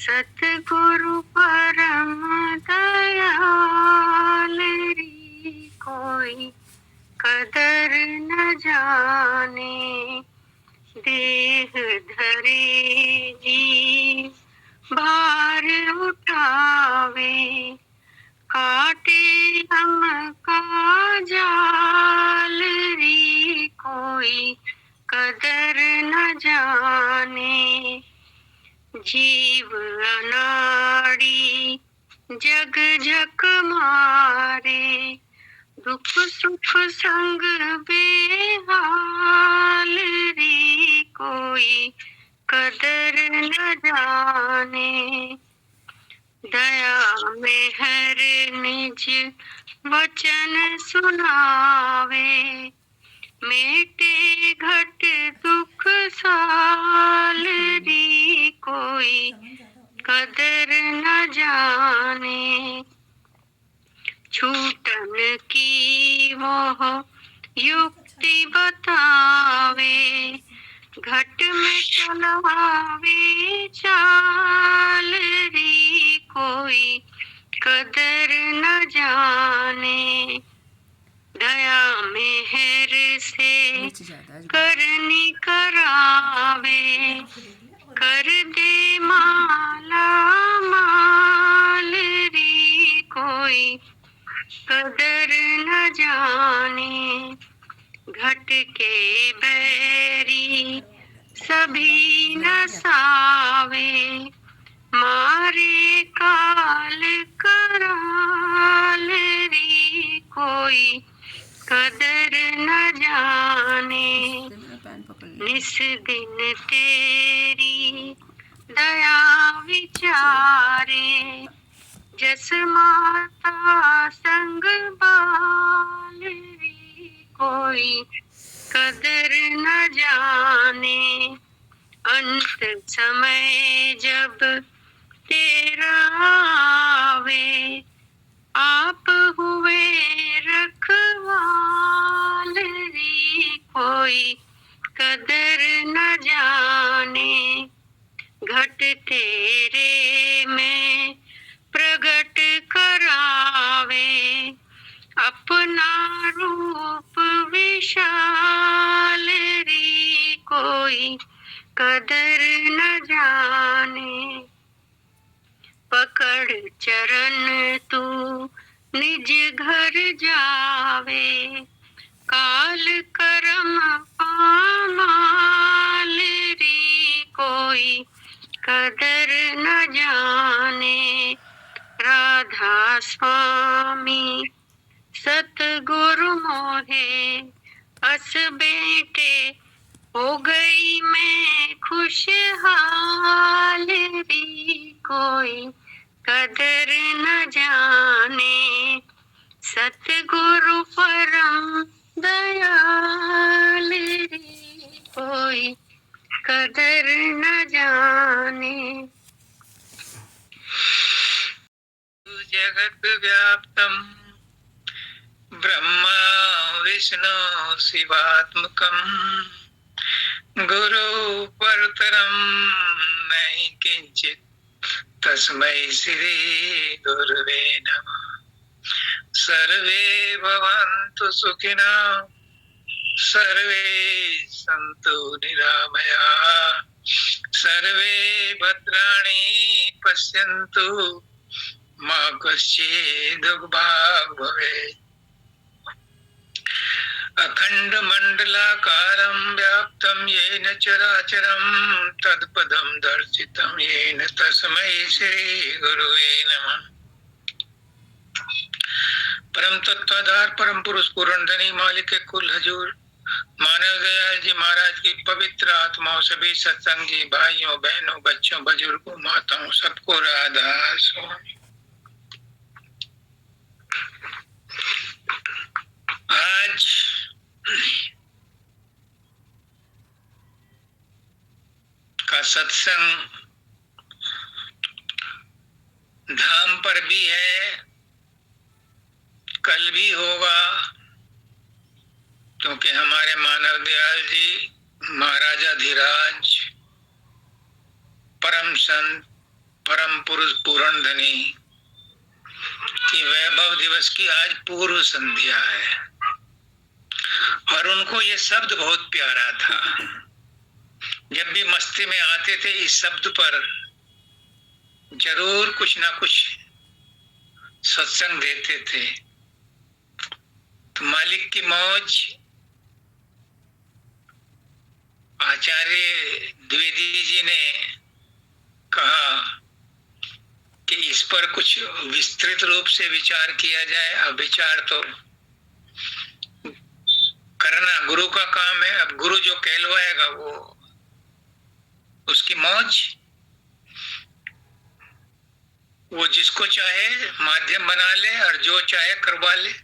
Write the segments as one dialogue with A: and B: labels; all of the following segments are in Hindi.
A: सतगुरु परम दयाल री कोई कदर न जाने। देह धरे जी भार उठावे, काटे हम का जाल री कोई कदर न जाने। जीव अनाड़ी जग झक मारे, दुख सुख संग बेहाल रे कोई कदर न जाने। दया में हर निज वचन सुनावे, मेटे घट दुख साल री कोई कदर न जाने। छूटन की मोह युक्ति बतावे, घट में चलावे चाल री कोई कदर न जाने। दया मेहर से करनी करावे, कर दे माला माल री कोई कदर न जाने। घट के बैरी सभी नसावे, मारे काल कराल री कोई कदर न जाने। निस दिन तेरी दया विचारे, जस माता संग बाल री कोई कदर न जाने। अंत समय जब तेरा आवे, आप हुए रखवाल री कोई कदर न जाने। घट तेरे में प्रगट करावे, अपना रूप विशाल री कोई कदर न जाने। पकड़ चरण तू निज घर जावे, काल करम पामाल री कोई कदर न जाने। राधा स्वामी सतगुरु मोहे, अस बेटे हो गई मैं खुशहाल री कोई कदर न जाने। सतगुरु परम दयाल री कोई कदर न जाने। जगत व्याप्तम ब्रह्म विष्णु शिवात्मकम, गुरु परतरम नहीं किंचित तस्मै श्री गुरुवे नमः। सर्वे भवन्तु सुखिनः, सर्वे सन्तु निरामयाः, सर्वे भद्राणि पश्यन्तु मा कश्चित् दुर्भाग् भवेत्। अखंड मंडलाकारं व्याप्तं येन चराचरं, तत्पदं दर्शितं येन तस्मै श्री गुरुवे नमः। परम तत्वाधार परम पुरुष पूर्ण धनी मालिक कुल हजूर मानव दयाल जी महाराज की पवित्र आत्माओं, सभी सत्संगी भाइयों बहनों बच्चों बुजुर्गों माताओं सबको राधा स्वामी। आज का सत्संग धाम पर भी है, कल भी होगा, क्योंकि हमारे मानव दयाल जी महाराजा धीराज परम संत परम पुरुष पूर्ण धनी की वैभव दिवस की आज पूर्व संध्या है और उनको ये शब्द बहुत प्यारा था। जब भी मस्ती में आते थे इस शब्द पर जरूर कुछ ना कुछ सत्संग देते थे। तो मालिक की मौज आचार्य द्विवेदी जी ने कहा कि इस पर कुछ विस्तृत रूप से विचार किया जाए। अब विचार तो करना गुरु का काम है। अब गुरु जो कहलवाएगा वो उसकी मौज, वो जिसको चाहे माध्यम बना ले और जो चाहे करवा ले।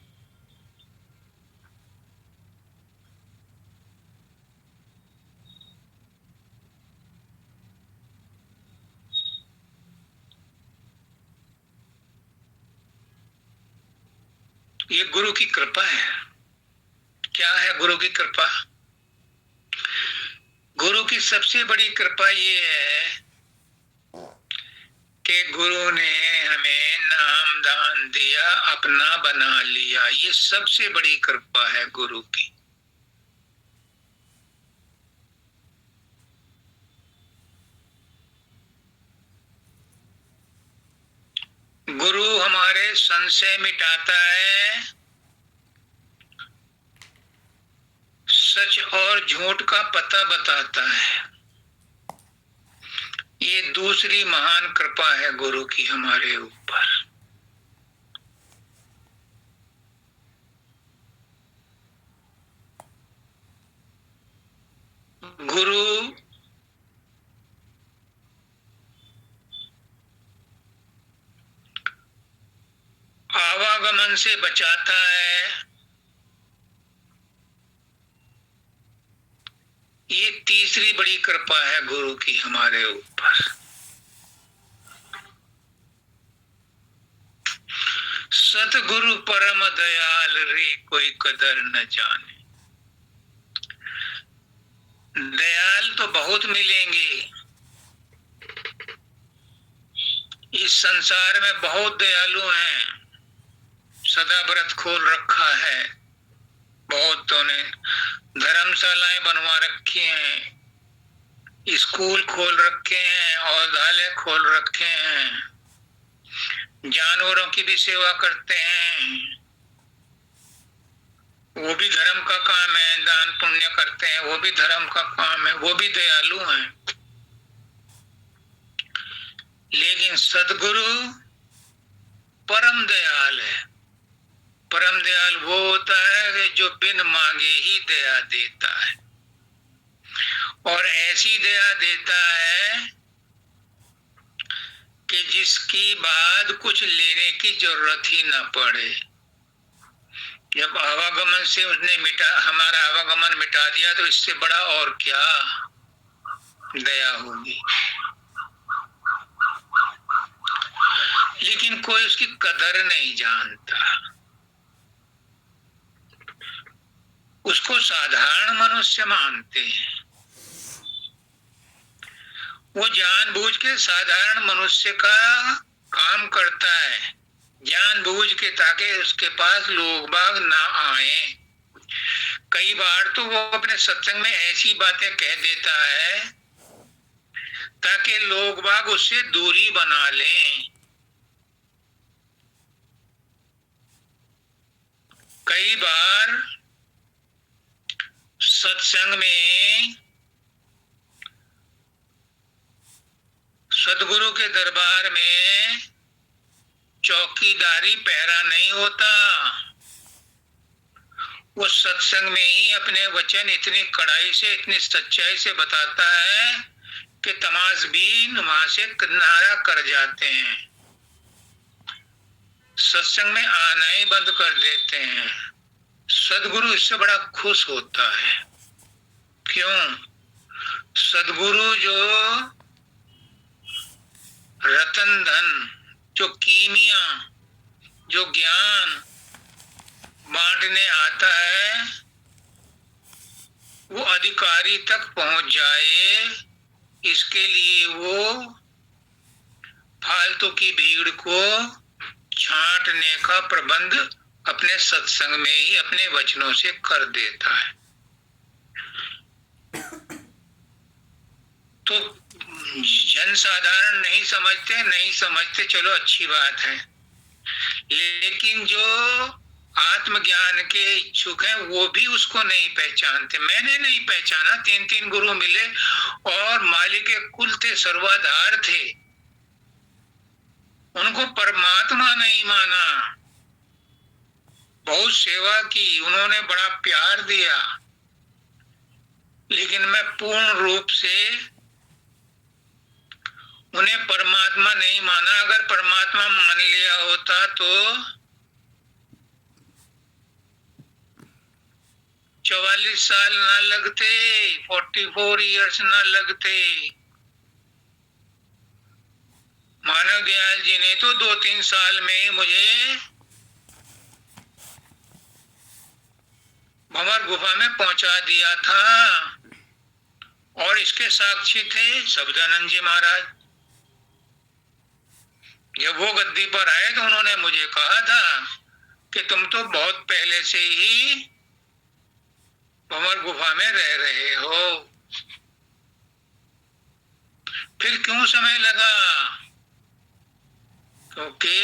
A: ये गुरु की कृपा है। क्या है गुरु की कृपा? गुरु की सबसे बड़ी कृपा ये है कि गुरु ने हमें नाम दान दिया, अपना बना लिया। ये सबसे बड़ी कृपा है गुरु की। गुरु हमारे संशय मिटाता है, सच और झूठ का पता बताता है। ये दूसरी महान कृपा है गुरु की हमारे ऊपर। गुरु आवागमन से बचाता है। ये तीसरी बड़ी कृपा है गुरु की हमारे ऊपर। सतगुरु परम दयाल रे कोई कदर न जाने। दयाल तो बहुत मिलेंगे, इस संसार में बहुत दयालु हैं। सदा व्रत खोल रखा है, बहुतों ने धर्मशालाएं बनवा रखी हैं, स्कूल खोल रखे हैं, औषधालय खोल रखे हैं, जानवरों की भी सेवा करते हैं। वो भी धर्म का काम है। दान पुण्य करते हैं, वो भी धर्म का काम है। वो भी दयालु हैं। लेकिन सदगुरु परम दयाल है। परम दयाल वो होता है कि जो बिन मांगे ही दया देता है, और ऐसी दया देता है कि जिसकी बाद कुछ लेने की जरूरत ही ना पड़े। जब आवागमन से उसने हमारा आवागमन मिटा दिया तो इससे बड़ा और क्या दया होगी। लेकिन कोई उसकी कदर नहीं जानता। उसको साधारण मनुष्य मानते हैं। वो जानबूझ के साधारण मनुष्य का काम करता है, जानबूझ के, ताकि उसके पास लोग बाग ना आए। कई बार तो वो अपने सत्संग में ऐसी बातें कह देता है ताकि लोग बाग उससे दूरी बना लें। कई बार सत्संग में सदगुरु के दरबार में चौकीदारी पहरा नहीं होता। वो सत्संग में ही अपने वचन इतनी कड़ाई से, इतनी सच्चाई से बताता है कि तमाशबीन वहां से किनारा कर जाते हैं, सत्संग में आना ही बंद कर देते हैं। सदगुरु इससे बड़ा खुश होता है। क्यों? सदगुरु जो रतन धन, जो कीमिया, जो ज्ञान बांटने आता है, वो अधिकारी तक पहुंच जाए, इसके लिए वो फालतू की भीड़ को छांटने का प्रबंध अपने सत्संग में ही अपने वचनों से कर देता है। तो जनसाधारण नहीं समझते, चलो अच्छी बात है, लेकिन जो आत्मज्ञान के इच्छुक हैं वो भी उसको नहीं पहचानते। मैंने नहीं पहचाना, 3 गुरु मिले और माली के कुल थे, सर्वाधार थे, उनको परमात्मा नहीं माना। बहुत सेवा की, उन्होंने बड़ा प्यार दिया, लेकिन मैं पूर्ण रूप से उन्हें परमात्मा नहीं माना। अगर परमात्मा मान लिया होता तो 44 साल ना लगते, 44 इयर्स ना लगते। मानव दयाल जी ने तो 2-3 साल में ही मुझे भंवर गुफा में पहुंचा दिया था, और इसके साक्षी थे शब्दानंद जी महाराज। जब वो गद्दी पर आए तो उन्होंने मुझे कहा था कि तुम तो बहुत पहले से ही भंवर गुफा में रह रहे हो, फिर क्यों समय लगा? क्योंकि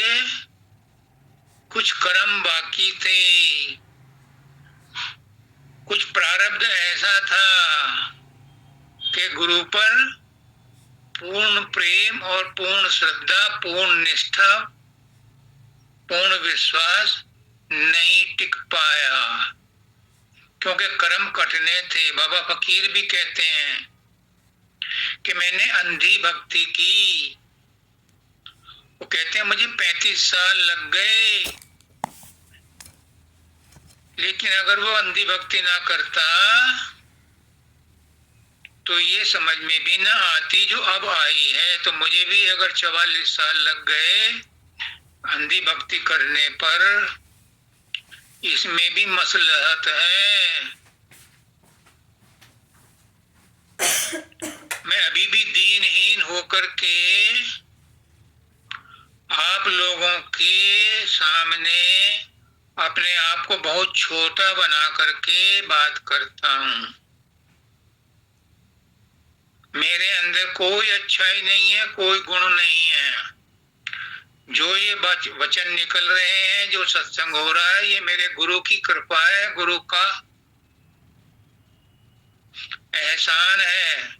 A: कुछ कर्म बाकी थे, कुछ प्रारब्ध ऐसा था कि गुरु पर पूर्ण प्रेम और पूर्ण श्रद्धा, पूर्ण निष्ठा, पूर्ण विश्वास नहीं टिक पाया, क्योंकि कर्म कटने थे। बाबा फकीर भी कहते हैं कि मैंने अंधी भक्ति की। वो कहते हैं मुझे 35 साल लग गए, लेकिन अगर वो अंधी भक्ति ना करता तो ये समझ में भी ना आती जो अब आई है। तो मुझे भी अगर 44 साल लग गए अंधी भक्ति करने पर, इसमें भी मसलहत है। मैं अभी भी दीनहीन होकर के आप लोगों के सामने अपने आप को बहुत छोटा बना करके बात करता हूं। मेरे अंदर कोई अच्छाई नहीं है, कोई गुण नहीं है। जो ये वचन निकल रहे हैं, जो सत्संग हो रहा है, ये मेरे गुरु की कृपा है, गुरु का एहसान है।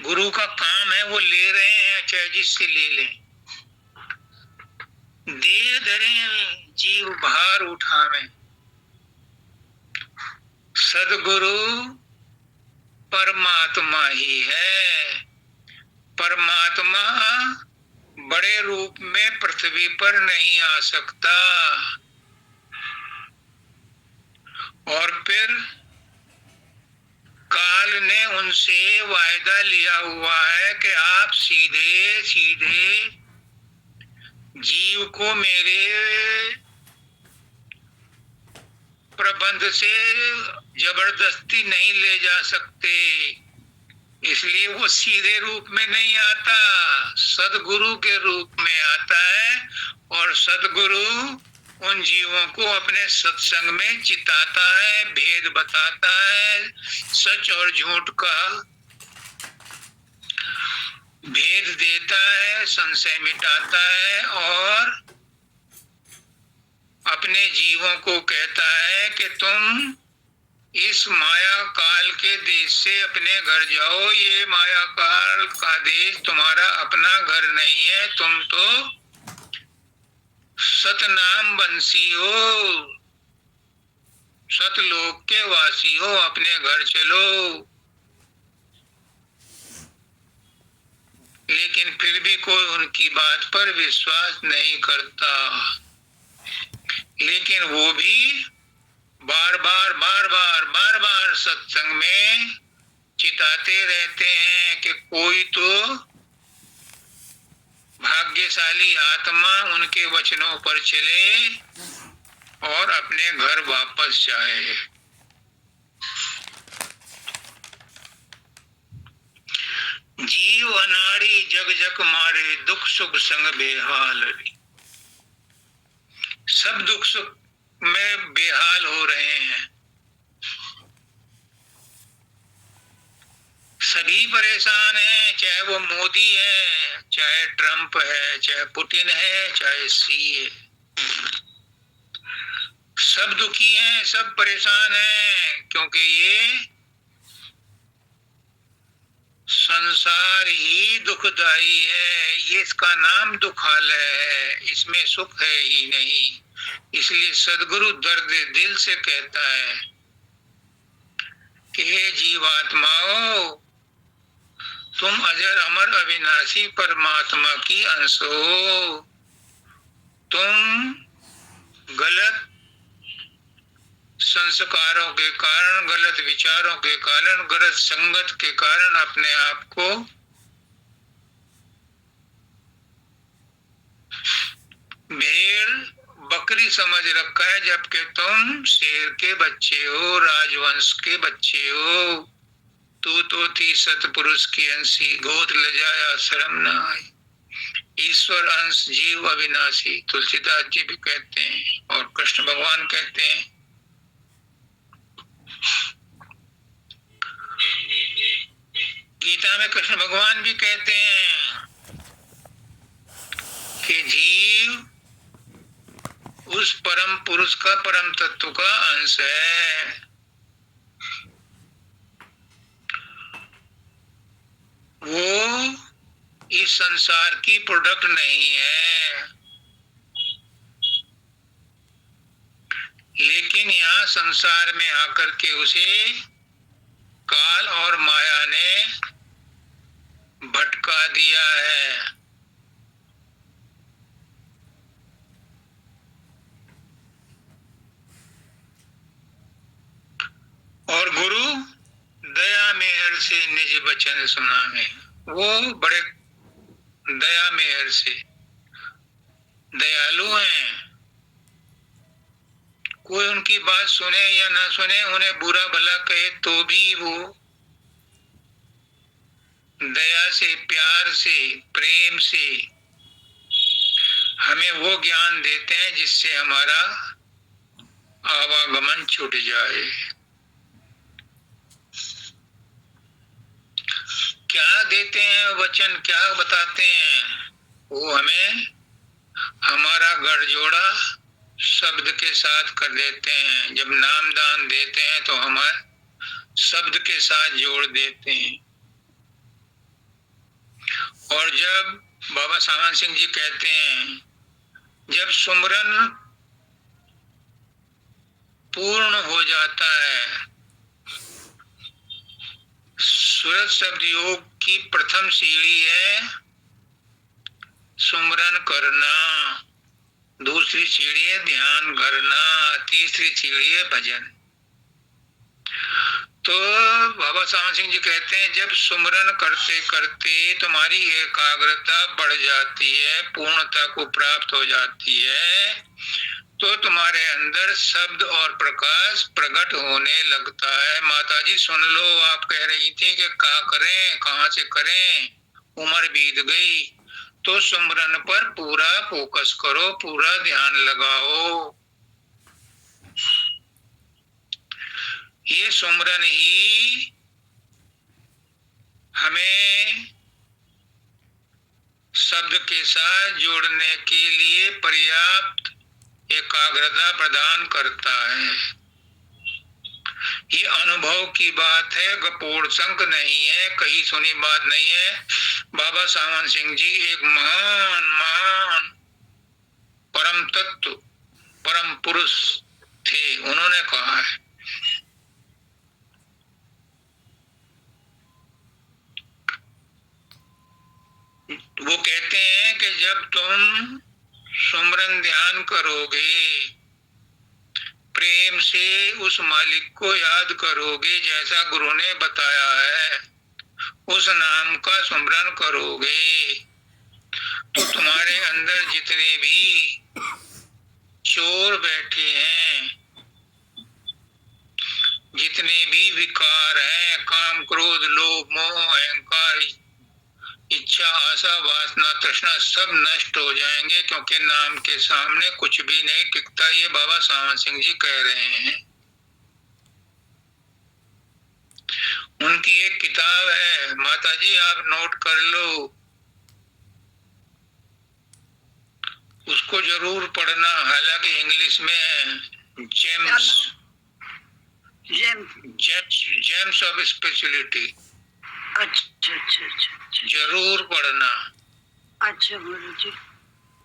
A: गुरु का काम है, वो ले रहे हैं, चाहे जिससे ले लें। दे धरे जीव भार उठावे, सदगुरु परमात्मा ही है। परमात्मा बड़े रूप में पृथ्वी पर नहीं आ सकता, और फिर काल ने उनसे वायदा लिया हुआ है कि आप सीधे सीधे जीव को मेरे प्रबंध से जबरदस्ती नहीं ले जा सकते, इसलिए वो सीधे रूप में नहीं आता, सदगुरु के रूप में आता है। और सदगुरु उन जीवों को अपने सत्संग में चिताता है, भेद बताता है, सच और झूठ का भेद देता है, संशय मिटाता है, और अपने जीवों को कहता है कि तुम इस माया काल के देश से अपने घर जाओ। ये माया काल का देश तुम्हारा अपना घर नहीं है, तुम तो सतनाम बंसी हो, सतलोक के वासी हो, अपने घर चलो। लेकिन फिर भी कोई उनकी बात पर विश्वास नहीं करता, लेकिन वो भी बार बार सत्संग में चिताते रहते हैं कि कोई तो भाग्यशाली आत्मा उनके वचनों पर चले और अपने घर वापस जाए। जीव जीव अनाड़ी जग जग मारे, दुख सुख संग बेहाल। सब दुख सुख में बेहाल हो रहे हैं, सभी परेशान हैं, चाहे वो मोदी है, चाहे ट्रंप है, चाहे पुतिन है, चाहे सी है। सब दुखी हैं, सब परेशान हैं, क्योंकि ये संसार ही दुखदाई है। ये इसका नाम दुखालय है, इसमें सुख है ही नहीं। इसलिए सद्गुरु दर्द दिल से कहता है कि हे जीवात्माओ, तुम अजर अमर अविनाशी परमात्मा की अंश हो। तुम गलत संस्कारों के कारण, गलत विचारों के कारण, गलत संगत के कारण अपने आप को भेड़ बकरी समझ रखा है, जबकि तुम शेर के बच्चे हो, राजवंश के बच्चे हो। तू तो थी सतपुरुष की अंशी, गोद लजाया शर्म न आई। ईश्वर अंश जीव अविनाशी, तुलसीदास जी भी कहते हैं और कृष्ण भगवान कहते हैं। गीता में कृष्ण भगवान भी कहते हैं कि जीव उस परम पुरुष का, परम तत्व का अंश है। वो इस संसार की प्रोडक्ट नहीं है, लेकिन यहाँ संसार में आकर के उसे काल और माया ने भटका दिया है। और गुरु दया मेहर से निज वचन सुनावे। वो बड़े दया मेहर से दयालु हैं। कोई उनकी बात सुने या ना सुने, उन्हें बुरा भला कहे तो भी वो दया से, प्यार से, प्रेम से हमें वो ज्ञान देते हैं जिससे हमारा आवागमन छूट जाए। क्या देते हैं वचन, क्या बताते हैं? वो हमें हमारा गठजोड़ा शब्द के साथ कर देते हैं। जब नाम दान देते हैं तो हमारे शब्द के साथ जोड़ देते हैं। और जब बाबा सामान सिंह जी कहते हैं, जब सुमरन पूर्ण हो जाता है, सूरत शब्द योग की प्रथम सीढ़ी है सुमरन करना, दूसरी सीढ़ी है ध्यान करना, तीसरी सीढ़ी है भजन। तो बाबा सावन सिंह जी कहते हैं, जब सुमरन करते करते तुम्हारी एकाग्रता बढ़ जाती है, पूर्णता को प्राप्त हो जाती है, तो तुम्हारे अंदर शब्द और प्रकाश प्रकट होने लगता है। माताजी सुन लो, आप कह रही थी कि क्या करें, कहाँ से करें, उम्र बीत गई, तो सुमरन पर पूरा फोकस करो, पूरा ध्यान लगाओ। ये सुमरन ही हमें शब्द के साथ जोड़ने के लिए पर्याप्त एकाग्रता प्रदान करता है। ये अनुभव की बात है, गपोड़ शंख नहीं है, कहीं सुनी बात नहीं है। बाबा सावन सिंह जी एक महान परम तत्व, परम पुरुष थे। उन्होंने कहा है, वो कहते हैं कि जब तुम सुमरन ध्यान करोगे, प्रेम से उस मालिक को याद करोगे जैसा गुरु ने बताया है, उस नाम का सुमरन करोगे, तो तुम्हारे अंदर जितने भी चोर बैठे हैं, जितने भी विकार हैं, काम क्रोध लोभ मोह अहंकार, इच्छा, आशा, वासना, तृष्णा सब नष्ट हो जाएंगे, क्योंकि नाम के सामने कुछ भी नहीं टिकता। ये बाबा सावन सिंह जी कह रहे हैं। उनकी एक किताब है, माता जी आप नोट कर लो, उसको जरूर पढ़ना, हालांकि इंग्लिश में है। James James of spirituality.
B: अच्छा अच्छा अच्छा,
A: जरूर पढ़ना।
B: अच्छा गुरु जी।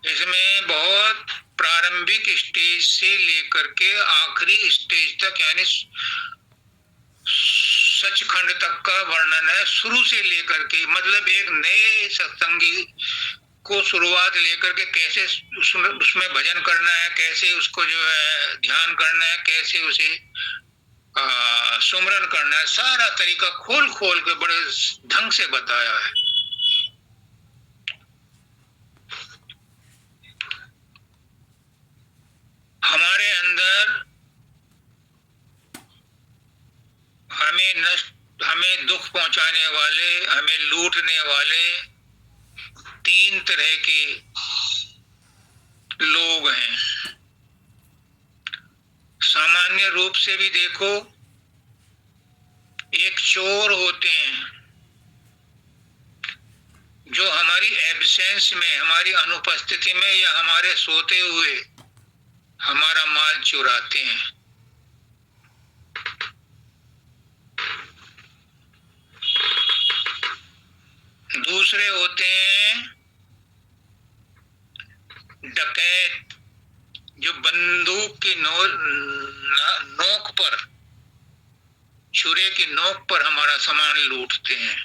A: इसमें बहुत प्रारंभिक स्टेज से लेकर के आखिरी स्टेज तक, यानी सचखंड तक का वर्णन है, शुरू से लेकर के। मतलब एक नए सत्संगी को शुरुआत लेकर के कैसे उसमें भजन करना है, कैसे उसको जो है ध्यान करना है, कैसे उसे सुमरन करना है, सारा तरीका खोल खोल के बड़े ढंग से बताया है। हमारे अंदर हमें दुख पहुंचाने वाले, हमें लूटने वाले तीन तरह के लोग हैं। सामान्य रूप से भी देखो, एक चोर होते हैं जो हमारी एब्सेंस में, हमारी अनुपस्थिति में या हमारे सोते हुए हमारा माल चुराते हैं। दूसरे होते हैं डकैत, जो बंदूक की नोक पर, छुरे की नोक पर हमारा सामान लूटते हैं।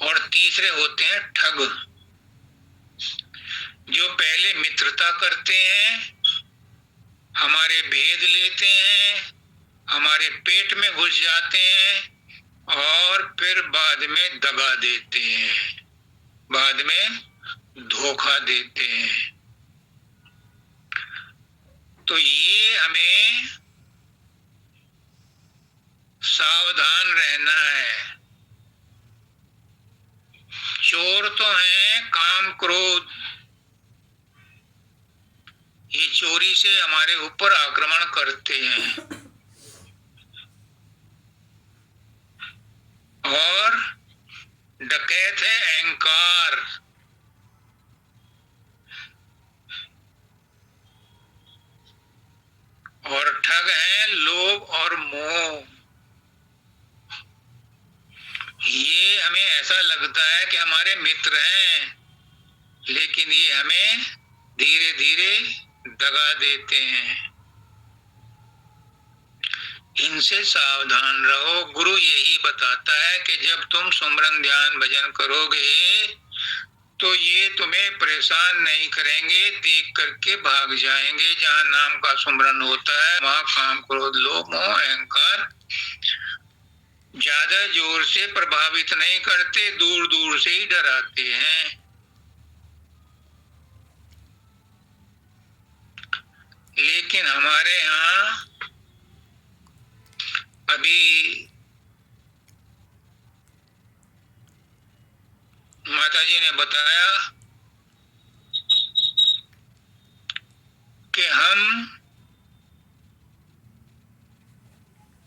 A: और तीसरे होते हैं ठग, जो पहले मित्रता करते हैं, हमारे भेद लेते हैं, हमारे पेट में घुस जाते हैं और फिर बाद में दगा देते हैं, बाद में धोखा देते हैं। तो ये हमें सावधान रहना है। चोर तो हैं काम क्रोध, ये चोरी से हमारे ऊपर आक्रमण करते हैं। और डकैत है अहंकार, और ठग है लोभ और मोह। ये हमें ऐसा लगता है कि हमारे मित्र हैं, लेकिन ये हमें धीरे धीरे दगा देते हैं। इनसे सावधान रहो। गुरु यही बताता है कि जब तुम सुमरन ध्यान भजन करोगे तो ये तुम्हें परेशान नहीं करेंगे, देख करके भाग जाएंगे। जहाँ नाम का सुमरन होता है वहाँ काम क्रोध लोभ मोह अहंकार ज्यादा जोर से प्रभावित नहीं करते, दूर दूर से ही डराते हैं। लेकिन हमारे यहाँ अभी माता जी ने बताया कि हम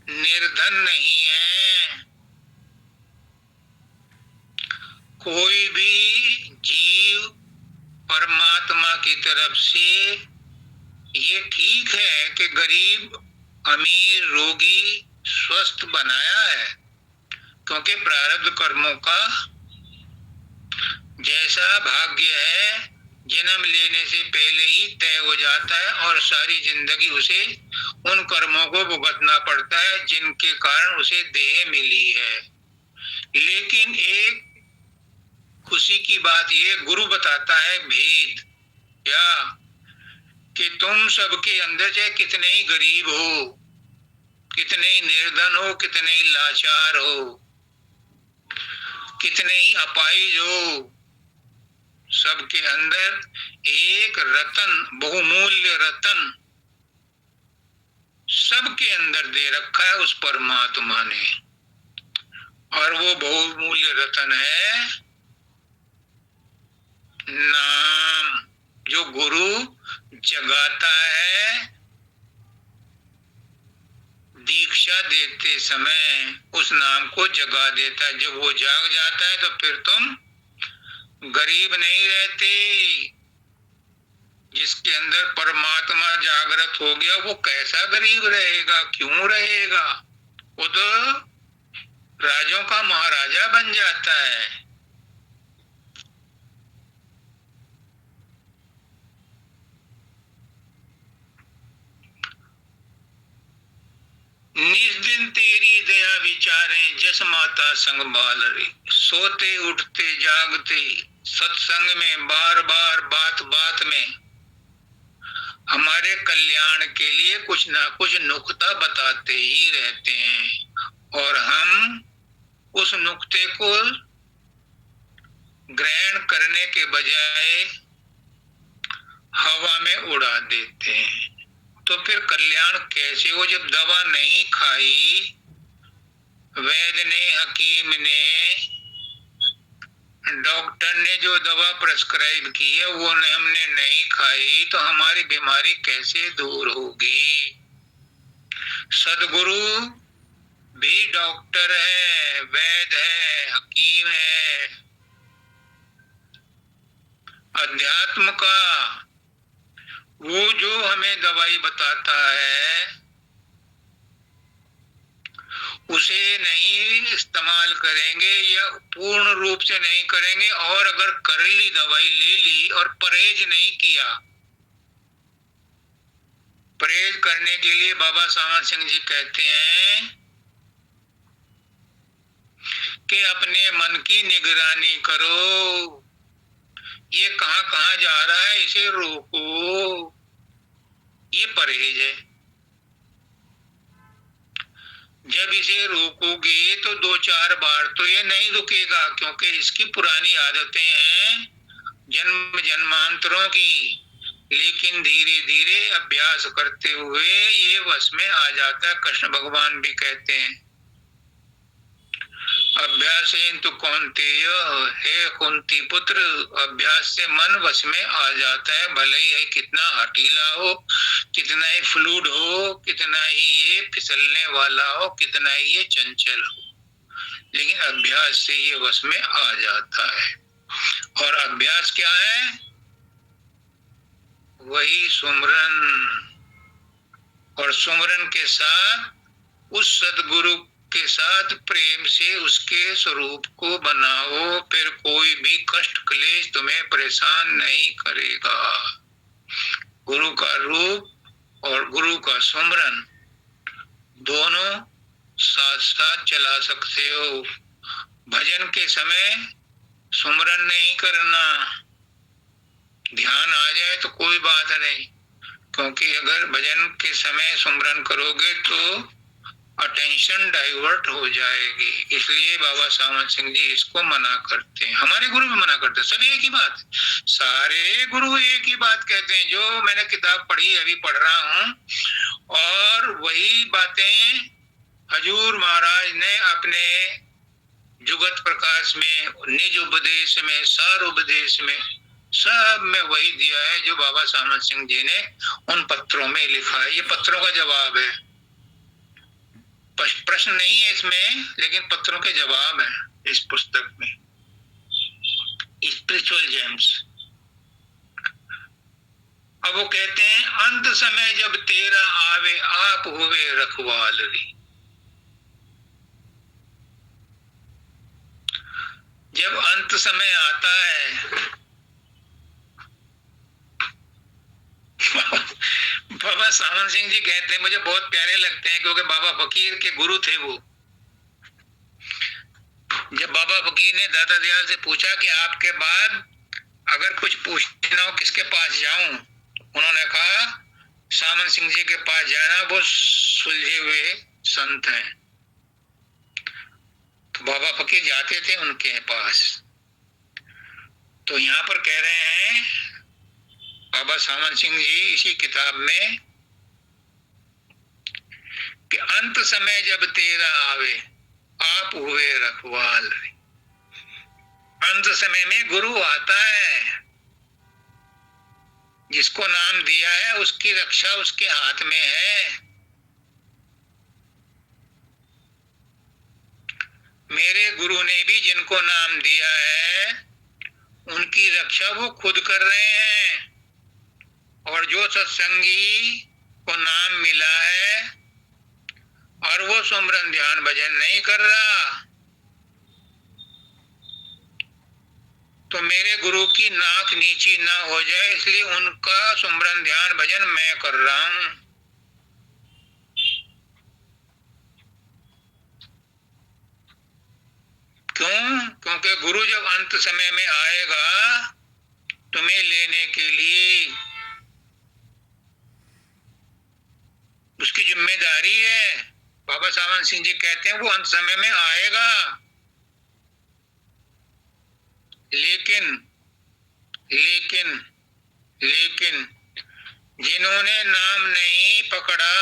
A: निर्धन नहीं हैं। कोई भी जीव परमात्मा की तरफ से, ये ठीक है कि गरीब अमीर रोगी स्वस्थ बनाया है, क्योंकि प्रारब्ध कर्मों का जैसा भाग्य है जन्म लेने से पहले ही तय हो जाता है, और सारी जिंदगी उसे उन कर्मों को भुगतना पड़ता है जिनके कारण उसे देह मिली है। लेकिन एक खुशी की बात ये गुरु बताता है भेद, क्या कि तुम सबके अंदर चाहे कितने ही गरीब हो, कितने ही निर्धन हो, कितने ही लाचार हो, कितने ही अपाहिज हो, सबके अंदर एक रतन, बहुमूल्य रतन सबके अंदर दे रखा है उस परमात्मा ने। और वो बहुमूल्य रतन है नाम। जो गुरु जगाता है दीक्षा देते समय, उस नाम को जगा देता है। जब वो जाग जाता है तो फिर तुम गरीब नहीं रहते। जिसके अंदर परमात्मा जागृत हो गया वो कैसा गरीब रहेगा, क्यों रहेगा? वो तो राजों का महाराजा बन जाता है। निज दिन तेरी दया विचारें, जस माता संग बाल रे। सोते उठते जागते सत्संग में, बार बार बात बात में हमारे कल्याण के लिए कुछ ना कुछ नुक्ता बताते ही रहते हैं, और हम उस नुक्ते को ग्रहण करने के बजाय हवा में उड़ा देते हैं। तो फिर कल्याण कैसे हो? जब दवा नहीं खाई, वैद्य ने, हकीम ने, डॉक्टर ने जो दवा प्रेस्क्राइब की है वो हमने नहीं खाई तो हमारी बीमारी कैसे दूर होगी? सदगुरु भी डॉक्टर है, वैद्य है, हकीम है। अध्यात्म का वो जो हमें दवाई बताता है उसे नहीं इस्तेमाल करेंगे या पूर्ण रूप से नहीं करेंगे, और अगर कर ली, दवाई ले ली और परहेज नहीं किया। परहेज करने के लिए बाबा सामंत सिंह जी कहते हैं कि अपने मन की निगरानी करो, ये कहां कहां जा रहा है इसे रोको, ये परहेज है। जब इसे रोकोगे तो 2-4 बार तो ये नहीं रुकेगा, क्योंकि इसकी पुरानी आदतें हैं जन्म जन्मांतरों की। लेकिन धीरे धीरे अभ्यास करते हुए ये वश में आ जाता है। कृष्ण भगवान भी कहते हैं अभ्यासेन तो कौन्तेय, हे कुंती पुत्र, अभ्यास से मन वश में आ जाता है। भले ही है कितना हठीला हो, कितना ही फ्लूड हो, कितना ही ये फिसलने वाला हो, कितना ही ये चंचल हो, लेकिन अभ्यास से ये वश में आ जाता है। और अभ्यास क्या है? वही सुमरन। और सुमरन के साथ उस सदगुरु के साथ प्रेम से उसके स्वरूप को बनाओ, फिर कोई भी कष्ट क्लेश तुम्हें परेशान नहीं करेगा। गुरु का रूप और गुरु का सुमरन दोनों साथ साथ चला सकते हो। भजन के समय सुमरन नहीं करना, ध्यान आ जाए तो कोई बात नहीं, क्योंकि अगर भजन के समय सुमरन करोगे तो अटेंशन डाइवर्ट हो जाएगी। इसलिए बाबा सामंत सिंह जी इसको मना करते हैं, हमारे गुरु भी मना करते हैं। सब एक ही बात, सारे गुरु एक ही बात कहते हैं। जो मैंने किताब पढ़ी, अभी पढ़ रहा हूँ, और वही बातें हजूर महाराज ने अपने जुगत प्रकाश में, निज उपदेश में, सार उपदेश में, सब में वही दिया है जो बाबा सामंत सिंह जी ने उन पत्रों में लिखा है। ये पत्रों का जवाब है, प्रश्न नहीं है इसमें, लेकिन पत्रों के जवाब है इस पुस्तक में, स्पिरिचुअल जेम्स। अब वो कहते हैं अंत समय जब तेरा आवे, आप हुए रखवाल री। जब अंत समय आता है बाबा सामंत सिंह जी कहते हैं, मुझे बहुत प्यारे लगते हैं, क्योंकि बाबा फकीर के गुरु थे वो। जब बाबा फकीर ने दादा दयाल से पूछा कि आपके बाद अगर कुछ पूछना हो किसके पास जाऊं, उन्होंने कहा सामंत सिंह जी के पास जाना, वो सुलझे हुए संत हैं। तो बाबा फकीर जाते थे उनके पास। तो यहाँ पर कह रहे हैं बाबा सामंत सिंह जी इसी किताब में कि अंत समय जब तेरा आवे, आप हुए रखवाल। अंत समय में गुरु आता है, जिसको नाम दिया है उसकी रक्षा उसके हाथ में है। मेरे गुरु ने भी जिनको नाम दिया है उनकी रक्षा वो खुद कर रहे हैं, और जो सत्संगी को नाम मिला है और वो सुमरन ध्यान भजन नहीं कर रहा, तो मेरे गुरु की नाक नीची ना हो जाए इसलिए उनका सुमरन ध्यान भजन मैं कर रहा हूं। क्यों? क्योंकि गुरु जब अंत समय में आएगा तुम्हें लेने के लिए, उसकी जिम्मेदारी है। बाबा सावन सिंह जी कहते हैं वो अंत समय में आएगा, लेकिन लेकिन लेकिन जिन्होंने नाम नहीं पकड़ा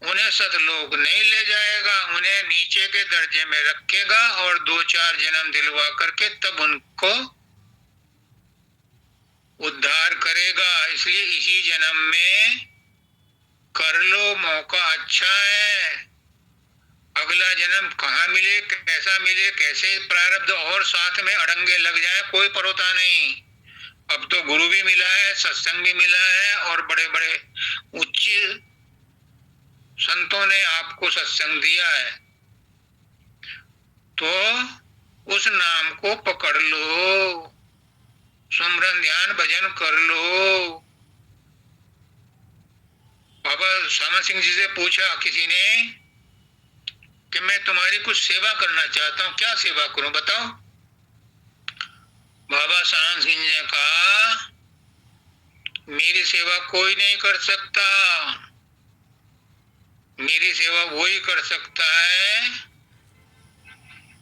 A: उन्हें सतलोक नहीं ले जाएगा, उन्हें नीचे के दर्जे में रखेगा और 2-4 जन्म दिलवा करके तब उनको उद्धार करेगा। इसलिए इसी जन्म में कर लो, मौका अच्छा है। अगला जन्म कहाँ मिले, कैसा मिले, कैसे प्रारब्ध और साथ में अड़ंगे लग जाए कोई परोता नहीं। अब तो गुरु भी मिला है, सत्संग भी मिला है, और बड़े बड़े उच्च संतों ने आपको सत्संग दिया है, तो उस नाम को पकड़ लो, सुमरन ध्यान भजन कर लो। बाबा सावन सिंह जी से पूछा किसी ने कि मैं तुम्हारी कुछ सेवा करना चाहता हूँ, क्या सेवा करूं बताओ? बाबा सावन सिंह ने कहा मेरी सेवा कोई नहीं कर सकता, मेरी सेवा वही कर सकता है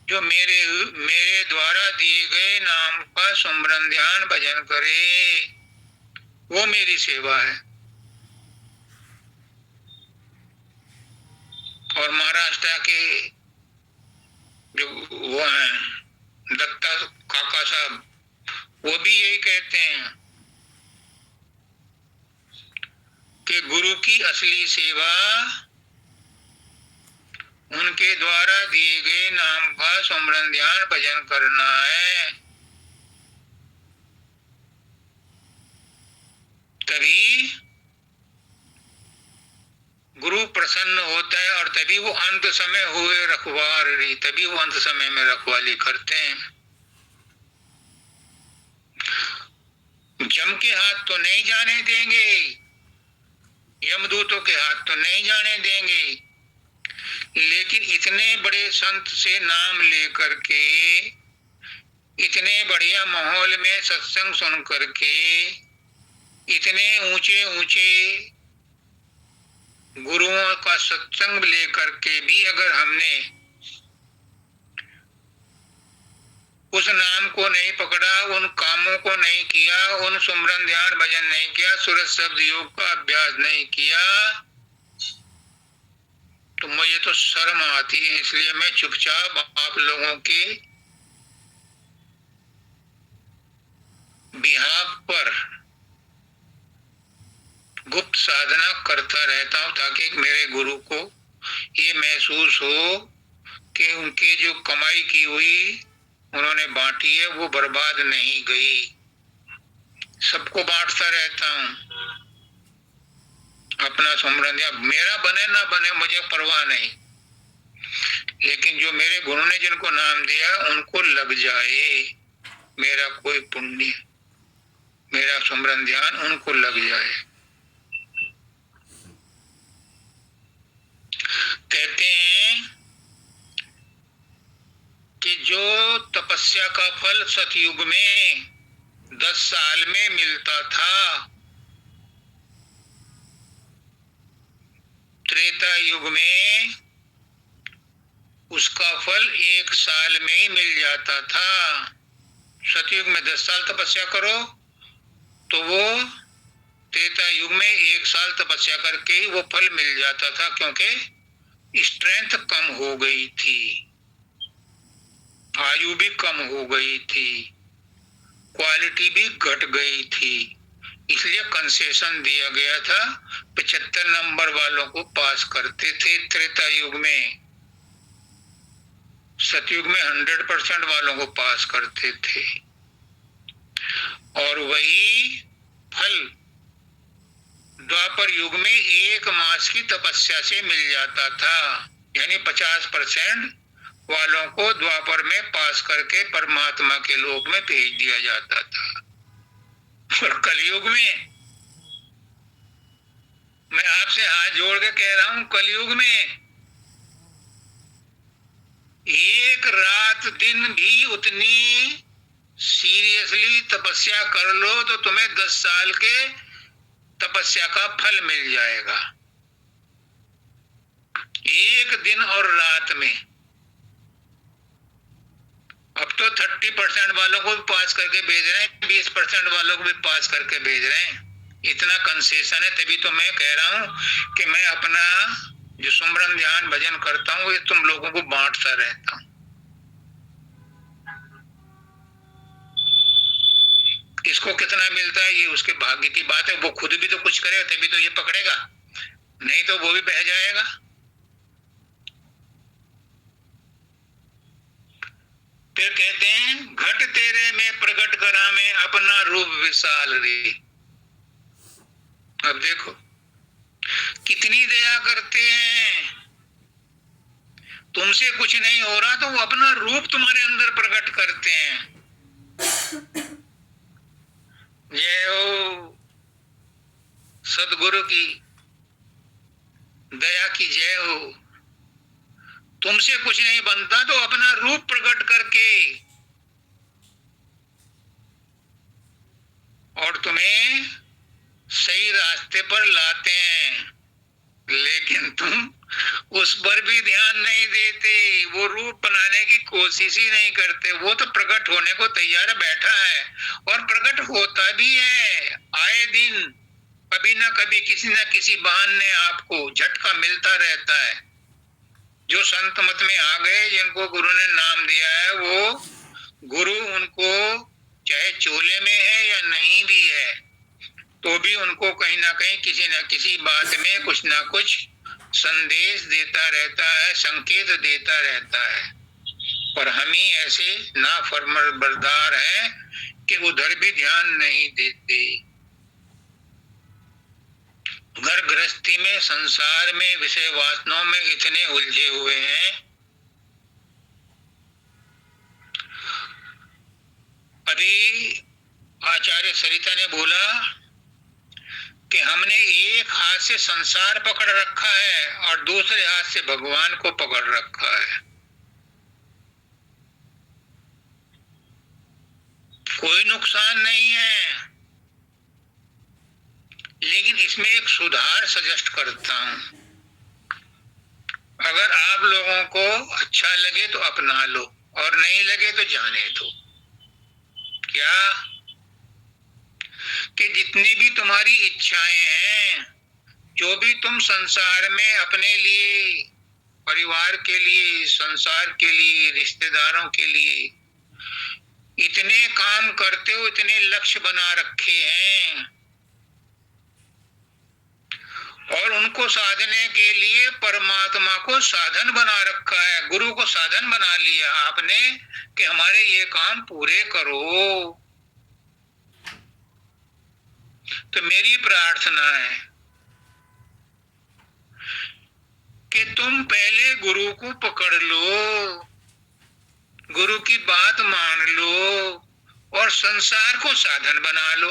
A: जो मेरे द्वारा दिए गए नाम का सुमरन ध्यान भजन करे, वो मेरी सेवा है। और महाराष्ट्र के जो वो हैं दत्ता काका साहब, वो भी यही कहते हैं कि गुरु की असली सेवा उनके द्वारा दिए गए नाम का सुमरन ध्यान भजन करना है। तभी गुरु प्रसन्न होता है और तभी वो अंत समय हुए रखवाली, तभी वो अंत समय में रखवाली करते हैं। जम के हाथ तो नहीं जाने देंगे, यमदूतों के हाथ तो नहीं जाने देंगे, लेकिन इतने बड़े संत से नाम लेकर के, इतने बढ़िया माहौल में सत्संग सुन करके, इतने ऊंचे ऊंचे गुरुओं का सत्संग लेकर के भी अगर हमने उस नाम को नहीं पकड़ा, उन कामों को नहीं किया, उन सुमरन ध्यान भजन नहीं किया, सूरज शब्द योग का अभ्यास नहीं किया, तो मुझे तो शर्म आती है। इसलिए मैं चुपचाप आप लोगों के बिहाफ पर गुप्त साधना करता रहता हूं, ताकि मेरे गुरु को ये महसूस हो कि उनके जो कमाई की हुई उन्होंने बांटी है वो बर्बाद नहीं गई। सबको बांटता रहता हूं, अपना सुमरन या मेरा बने ना बने मुझे परवाह नहीं, लेकिन जो मेरे गुरु ने जिनको नाम दिया उनको लग जाए, मेरा कोई पुण्य, मेरा सुमरन ध्यान उनको लग जाए। कहते हैं कि जो तपस्या का फल सतयुग में 10 साल में मिलता था, त्रेता युग में उसका फल 1 साल में ही मिल जाता था। सतयुग में 10 साल तपस्या करो तो वो त्रेता युग में 1 साल तपस्या करके ही वो फल मिल जाता था, क्योंकि स्ट्रेंथ कम हो गई थी, आयु भी कम हो गई थी, क्वालिटी भी घट गई थी, इसलिए कंसेशन दिया गया था। 75 नंबर वालों को पास करते थे त्रेता युग में, सतयुग में 100% वालों को पास करते थे, और वही फल द्वापर युग में 1 मास की तपस्या से मिल जाता था। यानी 50% वालों को द्वापर में पास करके परमात्मा के लोक में भेज दिया जाता था। और कलयुग में, मैं आपसे हाथ जोड़ के कह रहा हूं, कलयुग में एक रात दिन भी उतनी सीरियसली तपस्या कर लो तो तुम्हें 10 साल के तपस्या का फल मिल जाएगा, एक दिन और रात में। अब तो 30% वालों को भी पास करके भेज रहे हैं, 20% वालों को भी पास करके भेज रहे हैं, इतना कंसेशन है। तभी तो मैं कह रहा हूं कि मैं अपना जो सुमरन ध्यान भजन करता हूँ ये तुम लोगों को बांटता रहता हूँ। किसको कितना मिलता है ये उसके भाग्य की बात है, वो खुद भी तो कुछ करेगा तभी तो ये पकड़ेगा, नहीं तो वो भी बह जाएगा। फिर कहते हैं घट तेरे में प्रकट करा में अपना रूप विशाल रे। अब देखो कितनी दया करते हैं, तुमसे कुछ नहीं हो रहा तो वो अपना रूप तुम्हारे अंदर प्रकट करते हैं। जय हो सदगुरु की दया की जय हो। तुमसे कुछ नहीं बनता तो अपना रूप प्रकट करके और तुम्हें सही रास्ते पर लाते हैं, लेकिन तुम उस पर भी ध्यान नहीं देते, वो रूप बनाने की कोशिश ही नहीं करते। वो तो प्रकट होने को तैयार बैठा है और प्रकट होता भी है। आए दिन कभी ना कभी किसी ना किसी बहाने आपको झटका मिलता रहता है। जो संत मत में आ गए, जिनको गुरु ने नाम दिया है, वो गुरु उनको चाहे चोले में है या नहीं भी है तो भी उनको कहीं ना कहीं किसी ना किसी बात में कुछ ना कुछ संदेश देता रहता है, संकेत देता रहता है। पर हम ही ऐसे नाफरमानदार हैं कि उधर भी ध्यान नहीं देते। घर गृहस्थी में, संसार में, विषय वासनाओं में इतने उलझे हुए हैं। अभी आचार्य सरिता ने बोला कि हमने एक हाथ से संसार पकड़ रखा है और दूसरे हाथ से भगवान को पकड़ रखा है। कोई नुकसान नहीं है, लेकिन इसमें एक सुधार सजेस्ट करता हूं। अगर आप लोगों को अच्छा लगे तो अपना लो और नहीं लगे तो जाने दो। क्या कि जितनी भी तुम्हारी इच्छाएं हैं, जो भी तुम संसार में अपने लिए, परिवार के लिए, संसार के लिए, रिश्तेदारों के लिए इतने काम करते हो, इतने लक्ष्य बना रखे हैं और उनको साधने के लिए परमात्मा को साधन बना रखा है, गुरु को साधन बना लिया आपने कि हमारे ये काम पूरे करो। तो मेरी प्रार्थना है कि तुम पहले गुरु को पकड़ लो, गुरु की बात मान लो और संसार को साधन बना लो,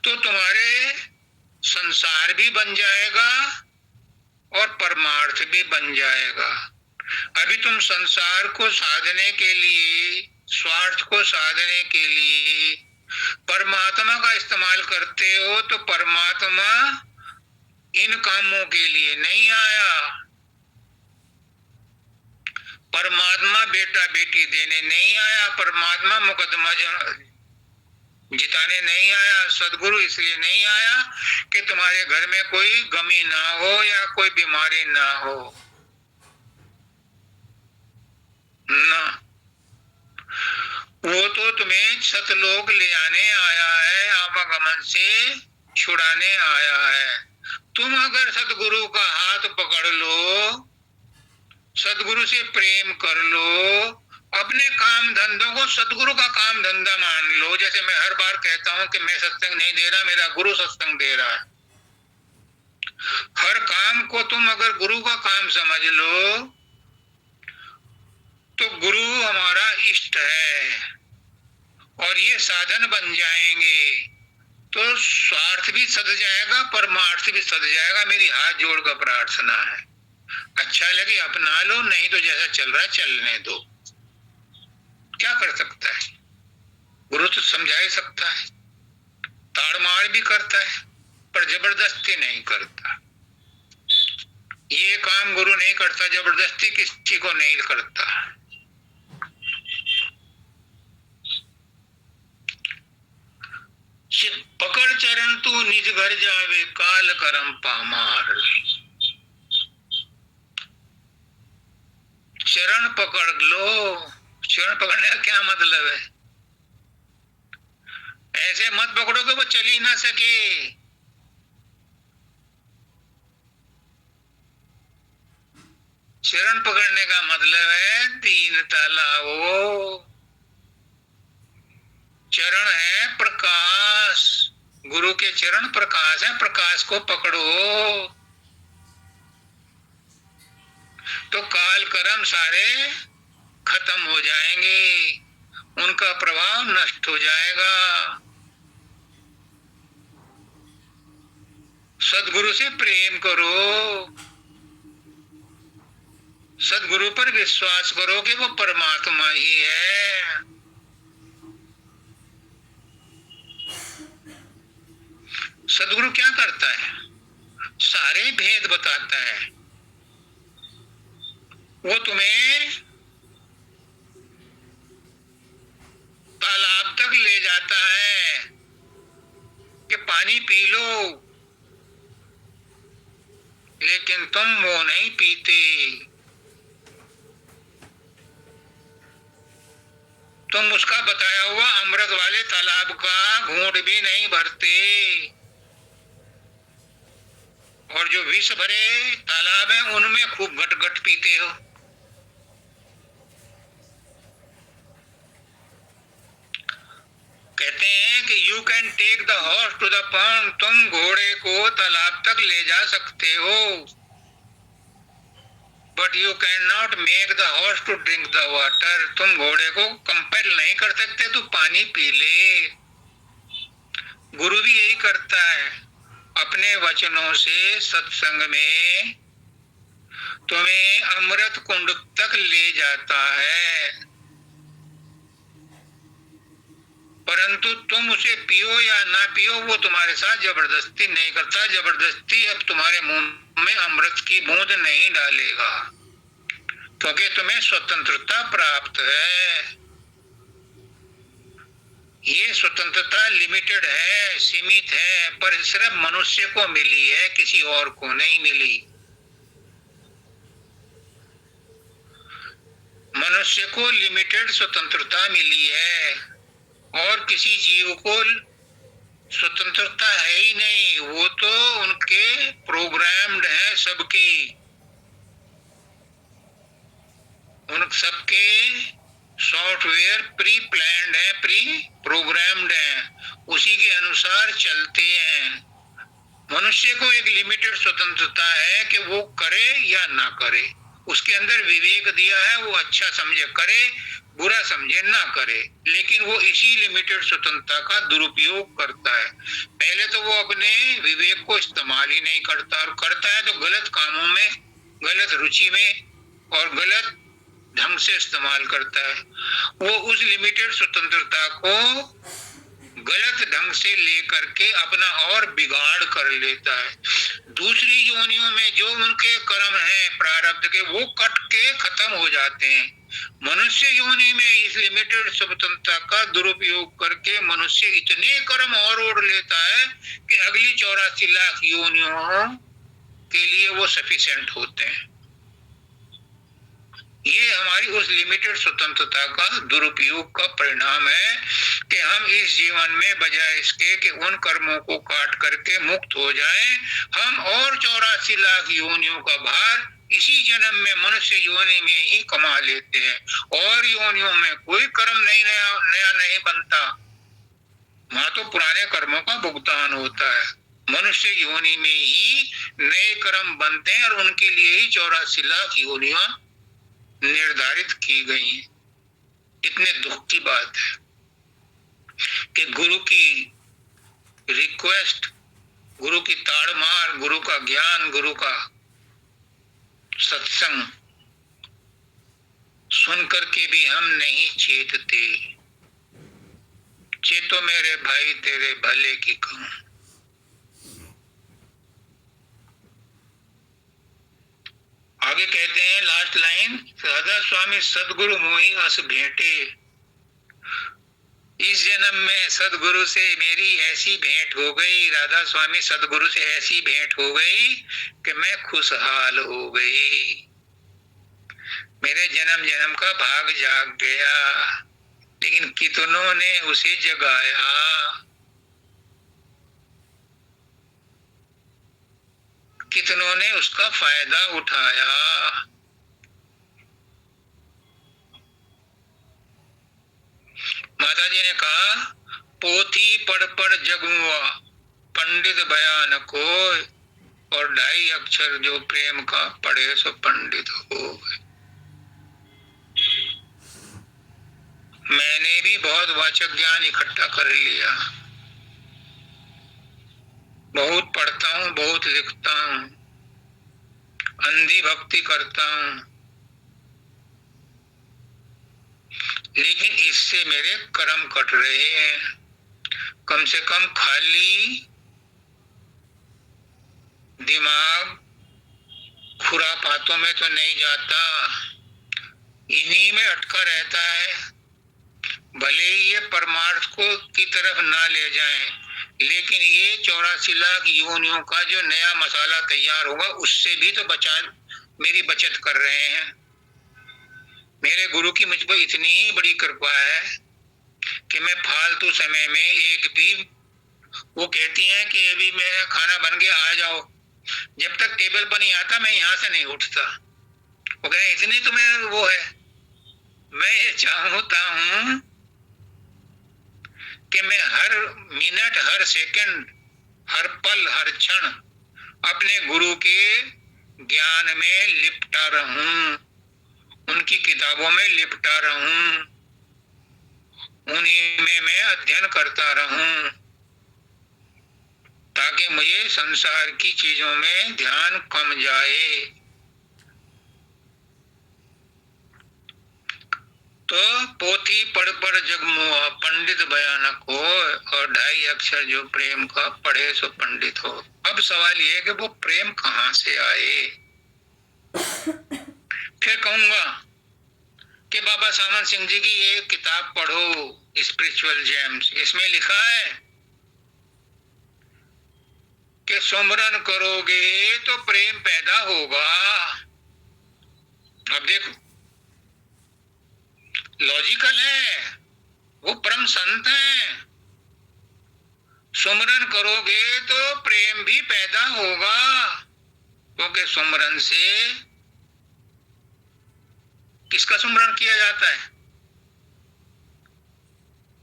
A: तो तुम्हारे संसार भी बन जाएगा और परमार्थ भी बन जाएगा। अभी तुम संसार को साधने के लिए, स्वार्थ को साधने के लिए परमात्मा का इस्तेमाल करते हो, तो परमात्मा इन कामों के लिए नहीं आया। परमात्मा बेटा बेटी देने नहीं आया, परमात्मा मुकदमा जिताने नहीं आया, सदगुरु इसलिए नहीं आया कि तुम्हारे घर में कोई गमी ना हो या कोई बीमारी ना हो ना, वो तो तुम्हें सतलोक ले आने आया है, आवागमन से छुड़ाने आया है। तुम अगर सतगुरु का हाथ पकड़ लो, सतगुरु से प्रेम कर लो, अपने काम धंधों को सतगुरु का काम धंधा मान लो। जैसे मैं हर बार कहता हूं कि मैं सत्संग नहीं दे रहा, मेरा गुरु सत्संग दे रहा है। हर काम को तुम अगर गुरु का काम समझ लो तो गुरु हमारा इष्ट है और ये साधन बन जाएंगे तो स्वार्थ भी सध जाएगा, परमार्थ भी सध जाएगा। मेरी हाथ जोड़कर प्रार्थना है, अच्छा लगे अपना लो, नहीं तो जैसा चल रहा है चलने दो। क्या कर सकता है गुरु? तो समझा ही सकता है, ताड़ मार भी करता है पर जबरदस्ती नहीं करता। ये काम गुरु नहीं करता, जबरदस्ती किसी को नहीं करता। पकड़ चरण तू निज घर जावे, काल करम पामार। चरण पकड़ लो। चरण पकड़ने का क्या मतलब है? ऐसे मत पकड़ो कि वो चल ही ना सके। चरण पकड़ने का मतलब है दीनता लाओ। चरण है प्रकाश, गुरु के चरण प्रकाश है, प्रकाश को पकड़ो तो काल कर्म सारे खत्म हो जाएंगे, उनका प्रभाव नष्ट हो जाएगा। सदगुरु से प्रेम करो, सदगुरु पर विश्वास करो कि वो परमात्मा ही है। सदगुरु क्या करता है? सारे भेद बताता है। वो तुम्हें तालाब तक ले जाता है कि पानी पी लो, लेकिन तुम वो नहीं पीते। तुम उसका बताया हुआ अमृत वाले तालाब का घूंट भी नहीं भरते, और जो विष भरे तालाब है उनमें खूब घट घट पीते हो। कहते हैं कि you can take the horse to the pond, तुम घोड़े को तालाब तक ले जा सकते हो, but you can not make the horse to drink the water, तुम घोड़े को कंपेल नहीं कर सकते तू पानी पी ले। गुरु भी यही करता है, अपने वचनों से सत्संग में तुम्हें अमृत कुंड तक ले जाता है, परंतु तुम उसे पियो या ना पियो वो तुम्हारे साथ जबरदस्ती नहीं करता। जबरदस्ती अब तुम्हारे मुंह में अमृत की बूंद नहीं डालेगा, क्योंकि तुम्हें स्वतंत्रता प्राप्त है। ये स्वतंत्रता लिमिटेड है, सीमित है, पर सिर्फ मनुष्य को मिली है, किसी और को नहीं मिली। मनुष्य को लिमिटेड स्वतंत्रता मिली है और किसी जीव को स्वतंत्रता है ही नहीं। वो तो उनके प्रोग्राम्ड है, सबके, उन सबके सॉफ्टवेयर प्री प्लान्ड है, प्री प्रोग्राम्ड है, उसी के अनुसार चलते हैं। मनुष्य को एक लिमिटेड स्वतंत्रता है कि वो करे या ना करे, उसके अंदर विवेक दिया है, वो अच्छा समझे करे, बुरा समझे ना करे, लेकिन वो इसी लिमिटेड स्वतंत्रता का दुरुपयोग करता है। पहले तो वो अपने विवेक को इस्तेमाल ही नहीं करता, और करता है तो गलत कामों में, गलत रुचि में और गलत ढंग से इस्तेमाल करता है। वो उस लिमिटेड स्वतंत्रता को गलत ढंग से लेकर के अपना और बिगाड़ कर लेता है। दूसरी योनियों में जो उनके कर्म हैं प्रारब्ध के, वो कट के खत्म हो जाते हैं, मनुष्य योनि में इस लिमिटेड स्वतंत्रता का दुरुपयोग करके मनुष्य इतने कर्म और ओढ़ लेता है कि अगली 84 लाख योनियों के लिए वो सफिशिएंट होते हैं। ये हमारी उस लिमिटेड स्वतंत्रता का दुरुपयोग का परिणाम है कि हम इस जीवन में बजाय इसके कि उन कर्मों को काट करके मुक्त हो जाएं, हम और 84 लाख योनियों का भार इसी जन्म में मनुष्य योनि में ही कमा लेते हैं और योनियों में कोई कर्म नहीं नया नहीं बनता, वहां तो पुराने कर्मों का भुगतान होता है। मनुष्य योनि में ही नए कर्म बनते हैं और उनके लिए ही 84 लाख योनियां निर्धारित की गई हैं। कितने दुख की बात है कि गुरु की रिक्वेस्ट, गुरु की ताड़मार, गुरु का ज्ञान, गुरु का सत्संग सुन करके भी हम नहीं चेतते। चेतो मेरे भाई तेरे भले की कहूं। आगे कहते हैं लास्ट लाइन, राधा स्वामी सदगुरु मोहि अस भेंटे। इस जन्म में सदगुरु से मेरी ऐसी भेंट हो गई, राधा स्वामी सदगुरु से ऐसी भेंट हो गई कि मैं खुशहाल हो गई। मेरे जन्म जन्म का भाग जाग गया, लेकिन कितनों ने उसे जगाया, कितनों ने उसका फायदा उठाया। माता जी ने कहा, पोथी पढ़ पढ़ जगुआ पंडित बयान कोय, और 2.5 अक्षर जो प्रेम का पढ़े सो पंडित हो। मैंने भी बहुत वाचक ज्ञान इकट्ठा कर लिया, बहुत पढ़ता हूँ, बहुत लिखता हूँ, अंधी भक्ति करता हूँ, लेकिन इससे मेरे कर्म कट रहे हैं। कम से कम खाली दिमाग खुरापातों में तो नहीं जाता, इन्हीं में अटका रहता है। भले ही ये परमार्थ को की तरफ ना ले जाएं, लेकिन ये 84 लाख योनियों का जो नया मसाला तैयार होगा उससे भी तो मेरी बचत कर रहे हैं। मेरे गुरु की मुझ पर इतनी ही बड़ी कृपा है कि मैं फालतू समय में एक भी, वो कहती हैं कि अभी मेरा खाना बन गया आ जाओ, जब तक टेबल पर नहीं आता मैं यहाँ से नहीं उठता। वो कहे इतनी तो मैं वो है, मैं ये चाहता हूं कि मैं हर मिनट, हर सेकंड, हर पल, हर क्षण अपने गुरु के ज्ञान में लिपटा रहूं, उनकी किताबों में लिपटा रहूं, उन्हीं में मैं अध्ययन करता रहूं, ताकि मुझे संसार की चीजों में ध्यान कम जाए। तो पोथी पढ़ पढ़ जगमुआ पंडित भयानक हो, और 2.5 अक्षर जो प्रेम का पढ़े सो पंडित हो। अब सवाल ये है कि वो प्रेम कहां से आए। फिर कहूंगा कि बाबा सामंत सिंह जी की एक किताब पढ़ो, स्पिरिचुअल जेम्स, इसमें लिखा है कि सुमरन करोगे तो प्रेम पैदा होगा। अब देखो, लॉजिकल है, वो परम संत हैं। सुमरन करोगे तो प्रेम भी पैदा होगा, क्योंकि सुमरन से किसका सुमरन किया जाता है?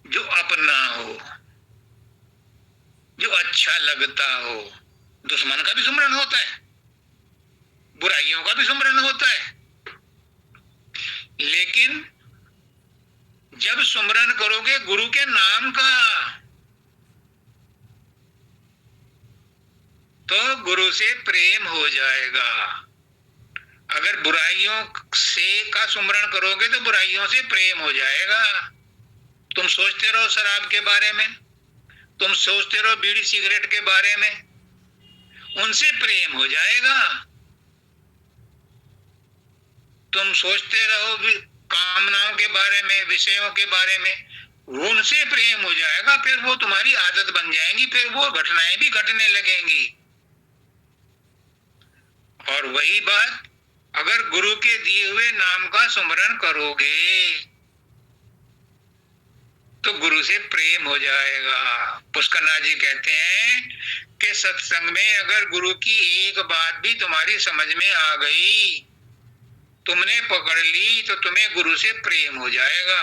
A: जो अपना हो, जो अच्छा लगता हो। दुश्मन का भी सुमरन होता है, बुराइयों का भी सुमरन होता है, लेकिन जब सुमरन करोगे गुरु के नाम का, तो गुरु से प्रेम हो जाएगा। अगर बुराइयों से का सुमरन करोगे तो बुराइयों से प्रेम हो जाएगा। तुम सोचते रहो शराब के बारे में, तुम सोचते रहो बीड़ी सिगरेट के बारे में, उनसे प्रेम हो जाएगा। तुम सोचते रहो कामनाओं के बारे में, विषयों के बारे में, उनसे प्रेम हो जाएगा, फिर वो तुम्हारी आदत बन जाएंगी, फिर वो घटनाएं भी घटने लगेंगी। और वही बात, अगर गुरु के दिए हुए नाम का स्मरण करोगे तो गुरु से प्रेम हो जाएगा। पुष्करनाथ जी कहते हैं कि सत्संग में अगर गुरु की एक बात भी तुम्हारी समझ में आ गई, तुमने पकड़ ली, तो तुम्हें गुरु से प्रेम हो जाएगा।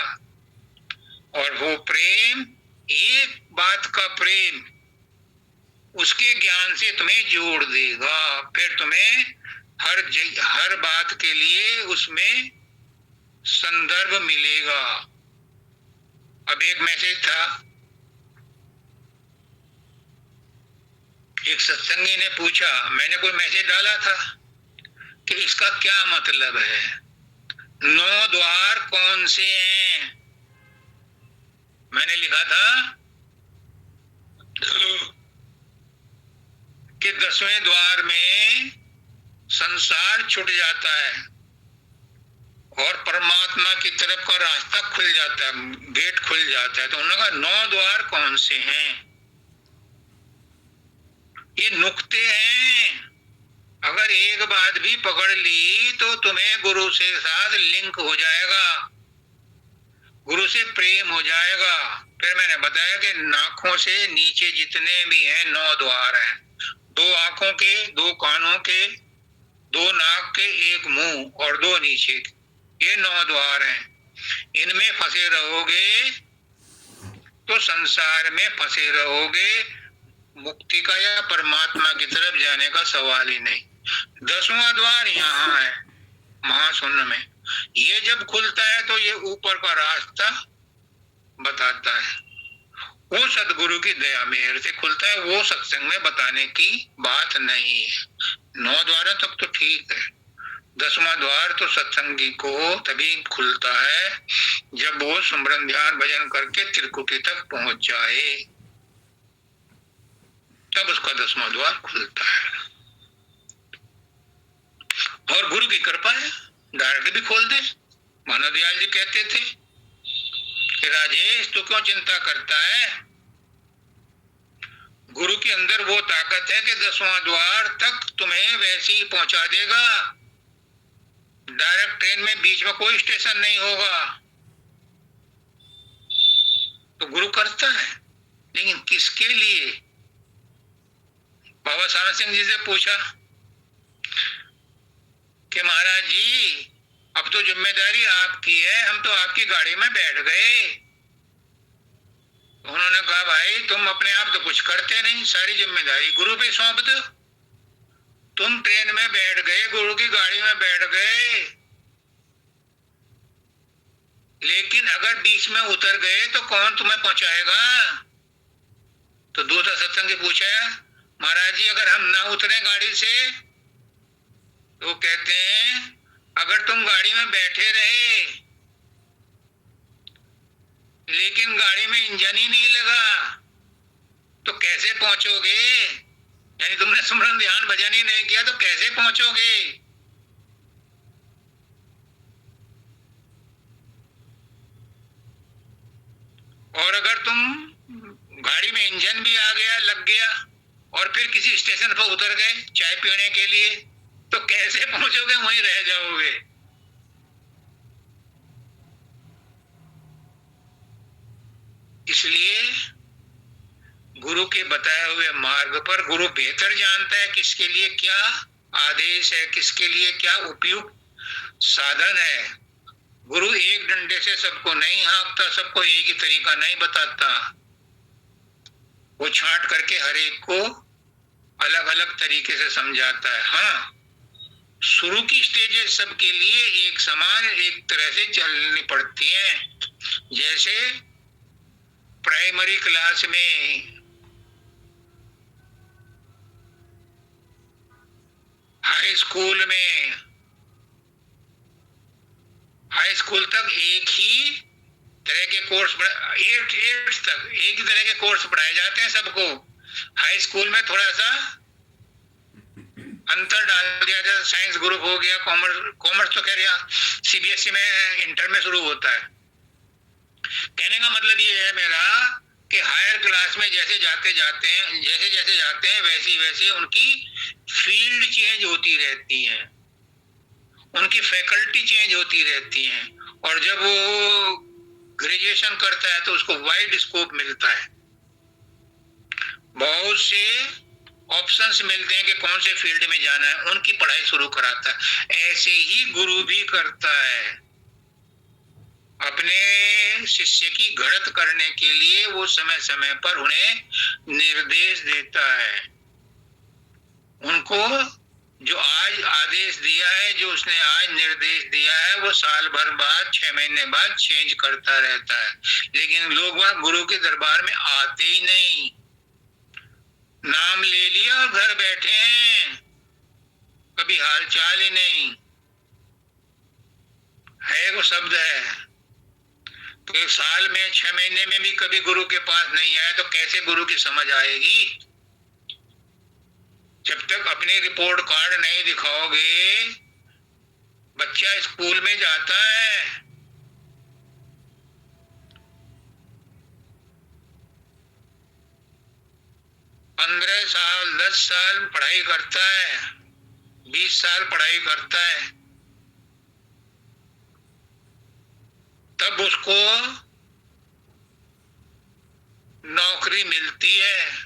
A: और वो प्रेम, एक बात का प्रेम, उसके ज्ञान से तुम्हें जोड़ देगा। फिर तुम्हें हर बात के लिए उसमें संदर्भ मिलेगा। अब एक मैसेज था, एक सत्संगी ने पूछा, मैंने कोई मैसेज डाला था कि इसका क्या मतलब है, 9 द्वार कौन से हैं? मैंने लिखा था कि 10वें द्वार में संसार छूट जाता है और परमात्मा की तरफ का रास्ता खुल जाता है, गेट खुल जाता है। तो उन्होंने कहा 9 द्वार कौन से हैं? ये नुक्ते हैं, अगर एक बात भी पकड़ ली तो तुम्हें गुरु से साथ लिंक हो जाएगा, गुरु से प्रेम हो जाएगा। फिर मैंने बताया कि नाकों से नीचे जितने भी हैं 9 द्वार हैं, 2 आंखों के, 2 कानों के, 2 नाक के, 1 मुंह और 2 नीचे, ये 9 द्वार हैं। इनमें फंसे रहोगे तो संसार में फंसे रहोगे, मुक्ति का या परमात्मा की तरफ जाने का सवाल ही नहीं। 10वां द्वार यहाँ है महाशून्य में, ये जब खुलता है तो ये ऊपर का रास्ता बताता है। वो सदगुरु की दया मेहर से खुलता है, वो सत्संग में बताने की बात नहीं है। 9 द्वार तक तो ठीक है, 10वां द्वार तो सत्संगी को तभी खुलता है जब वो सुमरन ध्यान भजन करके त्रिकुटी तक पहुंच जाए, तब उसका 10वां द्वार खुलता है। और गुरु की कृपा है, डायरेक्ट भी खोल दे। मानव दयाल जी कहते थे कि राजेश तू क्यों चिंता करता है, गुरु के अंदर वो ताकत है कि 10वां द्वार तक तुम्हें वैसे ही पहुंचा देगा। डायरेक्ट ट्रेन में बीच में कोई स्टेशन नहीं होगा। तो गुरु करता है, लेकिन किसके लिए? बाबा सावन सिंह जी से पूछा कि महाराज जी अब तो जिम्मेदारी आपकी है, हम तो आपकी गाड़ी में बैठ गए। उन्होंने कहा भाई तुम अपने आप तो कुछ करते नहीं, सारी जिम्मेदारी गुरु पे सौंप दो। तुम ट्रेन में बैठ गए, गुरु की गाड़ी में बैठ गए, लेकिन अगर बीच में उतर गए तो कौन तुम्हें पहुंचाएगा? तो दूसरा सत्संगी पूछा महाराज जी अगर हम ना उतरे गाड़ी से, तो कहते हैं अगर तुम गाड़ी में बैठे रहे लेकिन गाड़ी में इंजन ही नहीं लगा तो कैसे पहुंचोगे? यानी तुमने सुमरन ध्यान भजन ही नहीं किया तो कैसे पहुंचोगे? और अगर तुम गाड़ी में इंजन भी आ गया, लग गया, और फिर किसी स्टेशन पर उतर गए चाय पीने के लिए, तो कैसे पहुंचोगे? वहीं रह जाओगे। इसलिए गुरु के बताए हुए मार्ग पर गुरु बेहतर जानता है किसके लिए क्या आदेश है, किसके लिए क्या उपयुक्त साधन है। गुरु एक डंडे से सबको नहीं हाँकता, सबको एक ही तरीका नहीं बताता, वो छांट करके हर एक को अलग अलग तरीके से समझाता है। हाँ, शुरू की स्टेजेस सबके लिए एक समान एक तरह से चलनी पड़ती हैं। जैसे प्राइमरी क्लास में हाई स्कूल में, हाई स्कूल तक एक ही तरह के कोर्स, 8th तक एक ही तरह के कोर्स पढ़ाए जाते हैं सबको। हाई स्कूल में थोड़ा सा अंतर डाल दिया जाए, साइंस ग्रुप हो गया, कॉमर्स कॉमर्स तो खैर यहाँ सीबीएसई में इंटर में शुरू होता है। कहने का मतलब ये है मेरा कि हायर क्लास में जैसे जाते जाते हैं, जैसे जैसे जाते हैं वैसे वैसे उनकी फील्ड चेंज होती रहती है, उनकी फैकल्टी चेंज होती रहती हैं, और जब वो ग्रेजुएशन करता है तो उसको वाइड स्कोप मिलता है, बहुत से ऑप्शंस मिलते हैं कि कौन से फील्ड में जाना है, उनकी पढ़ाई शुरू कराता है। ऐसे ही गुरु भी करता है, अपने शिष्य की घड़त करने के लिए वो समय समय पर उन्हें निर्देश देता है। उनको जो आज आदेश दिया है, जो उसने आज निर्देश दिया है, वो साल भर बाद, 6 महीने बाद चेंज करता रहता है। लेकिन लोग वहां गुरु के दरबार में आते ही नहीं, नाम ले लिया और घर बैठे हैं, कभी हाल चाल ही नहीं है। वो शब्द है तो एक साल में 6 महीने में भी कभी गुरु के पास नहीं आए तो कैसे गुरु की समझ आएगी? जब तक अपनी रिपोर्ट कार्ड नहीं दिखाओगे, बच्चा स्कूल में जाता है, 15 साल 10 साल पढ़ाई करता है, 20 साल पढ़ाई करता है, तब उसको नौकरी मिलती है।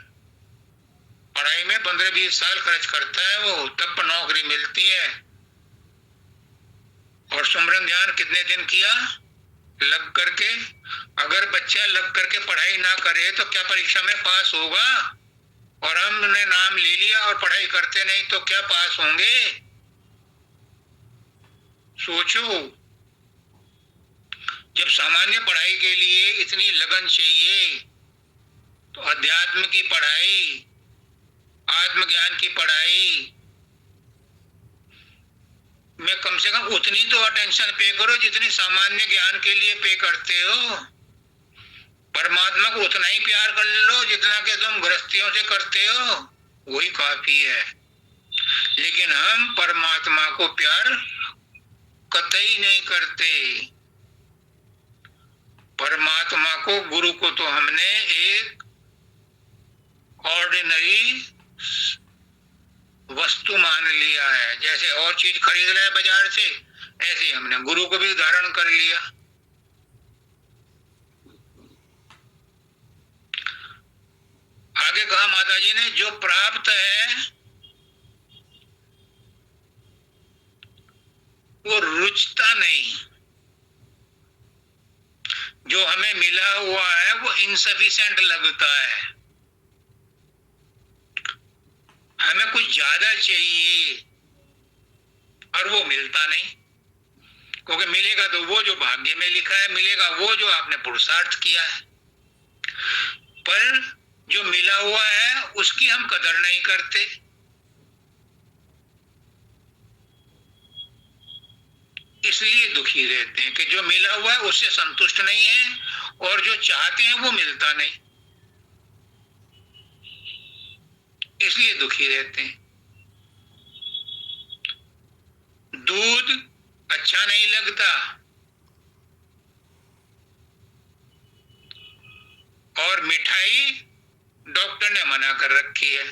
A: पढ़ाई में 15-20 साल खर्च करता है वो, तब नौकरी मिलती है। और सुमरन ध्यान कितने दिन किया? लग करके। अगर बच्चा लग करके पढ़ाई ना करे तो क्या परीक्षा में पास होगा? और हमने नाम ले लिया और पढ़ाई करते नहीं तो क्या पास होंगे? सोचो, जब सामान्य पढ़ाई के लिए इतनी लगन चाहिए तो अध्यात्म की पढ़ाई, आत्मज्ञान की पढ़ाई में कम से कम उतनी तो अटेंशन पे करो जितनी सामान्य ज्ञान के लिए पे करते हो। परमात्मा को उतना ही प्यार कर लो जितना कि तुम गृहस्थियों से करते हो, वही काफी है। लेकिन हम परमात्मा को प्यार कतई नहीं करते। परमात्मा को, गुरु को तो हमने एक ऑर्डिनरी वस्तु मान लिया है। जैसे और चीज खरीद रहे बाजार से, ऐसे ही हमने गुरु को भी धारण कर लिया। आगे कहा माता जी ने, जो प्राप्त है वो रुचता नहीं, जो हमें मिला हुआ है वो इनसफिशिएंट लगता है। हमें कुछ ज्यादा चाहिए और वो मिलता नहीं, क्योंकि मिलेगा तो वो जो भाग्य में लिखा है, मिलेगा वो जो आपने पुरुषार्थ किया है। पर जो मिला हुआ है उसकी हम कदर नहीं करते। इसलिए दुखी रहते हैं कि जो मिला हुआ है उससे संतुष्ट नहीं है और जो चाहते हैं वो मिलता नहीं, इसलिए दुखी रहते हैं। दूध अच्छा नहीं लगता और मिठाई डॉक्टर ने मना कर रखी है,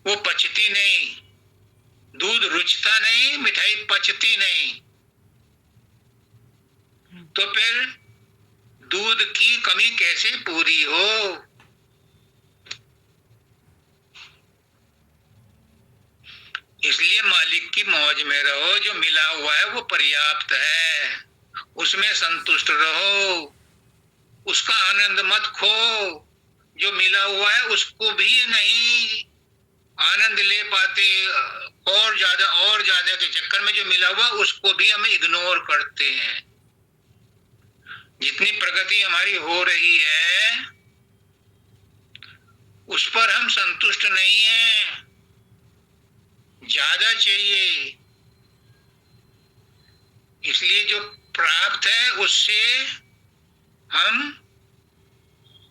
A: वो पचती नहीं। दूध रुचता नहीं, मिठाई पचती नहीं, तो फिर दूध की कमी कैसे पूरी हो? इसलिए मालिक की मौज में रहो, जो मिला हुआ है वो पर्याप्त है, उसमें संतुष्ट रहो, उसका आनंद मत खो। जो मिला हुआ है उसको भी नहीं आनंद ले पाते, और ज्यादा के चक्कर में जो मिला हुआ उसको भी हम इग्नोर करते हैं। जितनी प्रगति हमारी हो रही है उस पर हम संतुष्ट नहीं हैं, ज्यादा चाहिए। इसलिए जो प्राप्त है उससे हम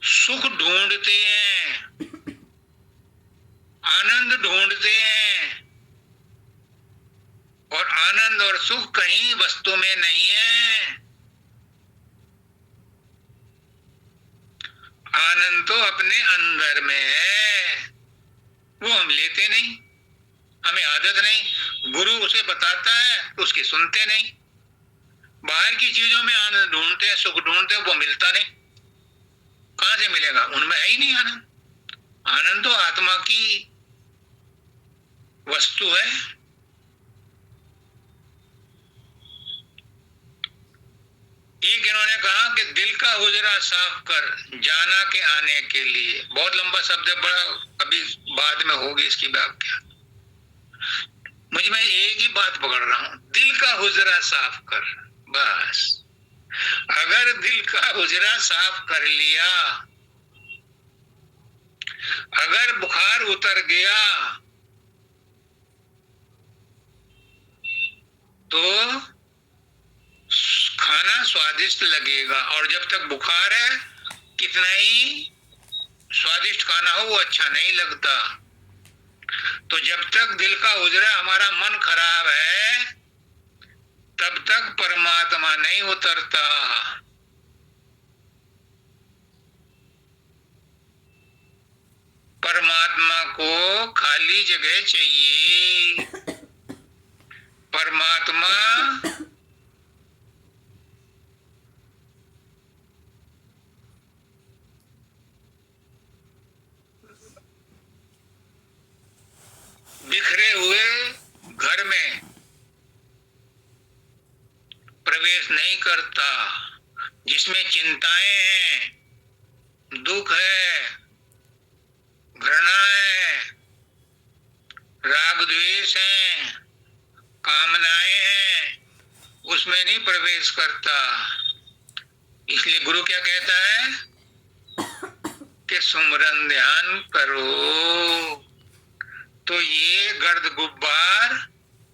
A: सुख ढूंढते हैं। आनंद ढूंढते हैं, और आनंद और सुख कहीं वस्तु में नहीं है। आनंद तो अपने अंदर में है, वो हम लेते नहीं, हमें आदत नहीं। गुरु उसे बताता है तो उसकी सुनते नहीं। बाहर की चीजों में आनंद ढूंढते हैं, सुख ढूंढते हैं, वो मिलता नहीं। कहां से मिलेगा? उनमें है ही नहीं आनंद। आनंद तो आत्मा की वस्तु है। एक इन्होंने कहा कि दिल का हुजरा साफ कर जाना के आने के लिए। बहुत लंबा शब्द है, बड़ा, अभी बाद में होगी इसकी व्याख्या। मुझ में एक ही बात पकड़ रहा हूं, दिल का हुजरा साफ कर, बस। अगर दिल का हुजरा साफ कर लिया, अगर बुखार उतर गया, तो खाना स्वादिष्ट लगेगा। और जब तक बुखार है, कितना ही स्वादिष्ट खाना हो वो अच्छा नहीं लगता। तो जब तक दिल का हुजरा, हमारा मन खराब है, तब तक परमात्मा नहीं उतरता। परमात्मा को खाली जगह चाहिए। परमात्मा बिखरे हुए घर में प्रवेश नहीं करता, जिसमें चिंताएं हैं, दुख है, घृणा है, राग द्वेष है, कामनाएं हैं, उसमें नहीं प्रवेश करता। इसलिए गुरु क्या कहता है कि सुमरन ध्यान करो, तो ये गर्द गुब्बार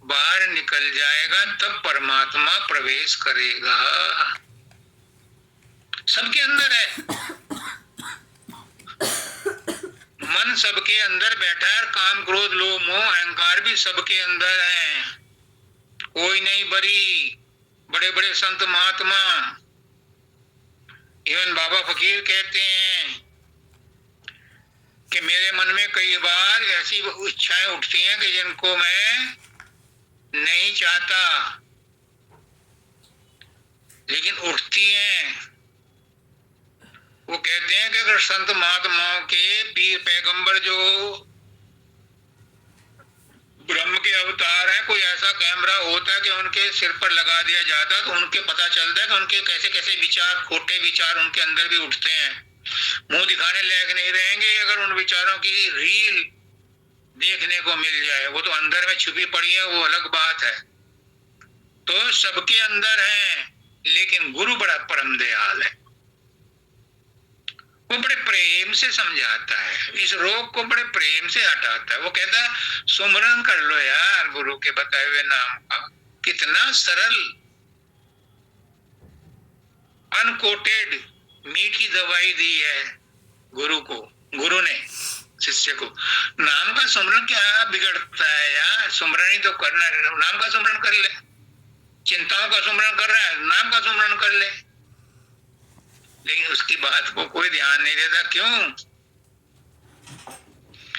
A: बाहर निकल जाएगा, तब परमात्मा प्रवेश करेगा। सबके अंदर है, मन सबके अंदर बैठा है। काम क्रोध लोभ मोह अहंकार भी सबके अंदर है, कोई नहीं बरी। बड़े बड़े संत महात्मा, इवन बाबा फकीर कहते हैं कि मेरे मन में कई बार ऐसी इच्छाएं उठती हैं कि जिनको मैं नहीं चाहता, लेकिन उठती हैं। वो कहते हैं कि अगर संत महात्माओं के पीर पैगंबर जो ब्रह्म के अवतार हैं, कोई ऐसा कैमरा होता कि उनके सिर पर लगा दिया जाता, तो उनके पता चलता है कि उनके कैसे कैसे विचार, खोटे विचार उनके अंदर भी उठते हैं। मुंह दिखाने लायक नहीं रहेंगे अगर उन विचारों की रील देखने को मिल जाए। वो तो अंदर में छुपी पड़ी है, वो अलग बात है। तो सबके अंदर है, लेकिन गुरु बड़ा परम दयाल है, वो बड़े प्रेम से समझाता है, इस रोग को बड़े प्रेम से हटाता है। वो कहता है सुमरन कर लो यार गुरु के बताए हुए नाम का। कितना सरल, अनकोटेड मीठी दवाई दी है गुरु को, गुरु ने शिष्य को। नाम का सुमरन क्या बिगड़ता है यार, सुमरन ही तो करना है। नाम का सुमरन कर ले, चिंताओं का सुमरन कर रहा है, नाम का सुमरन कर ले। लेकिन उसकी बात को कोई ध्यान नहीं देता। क्यों?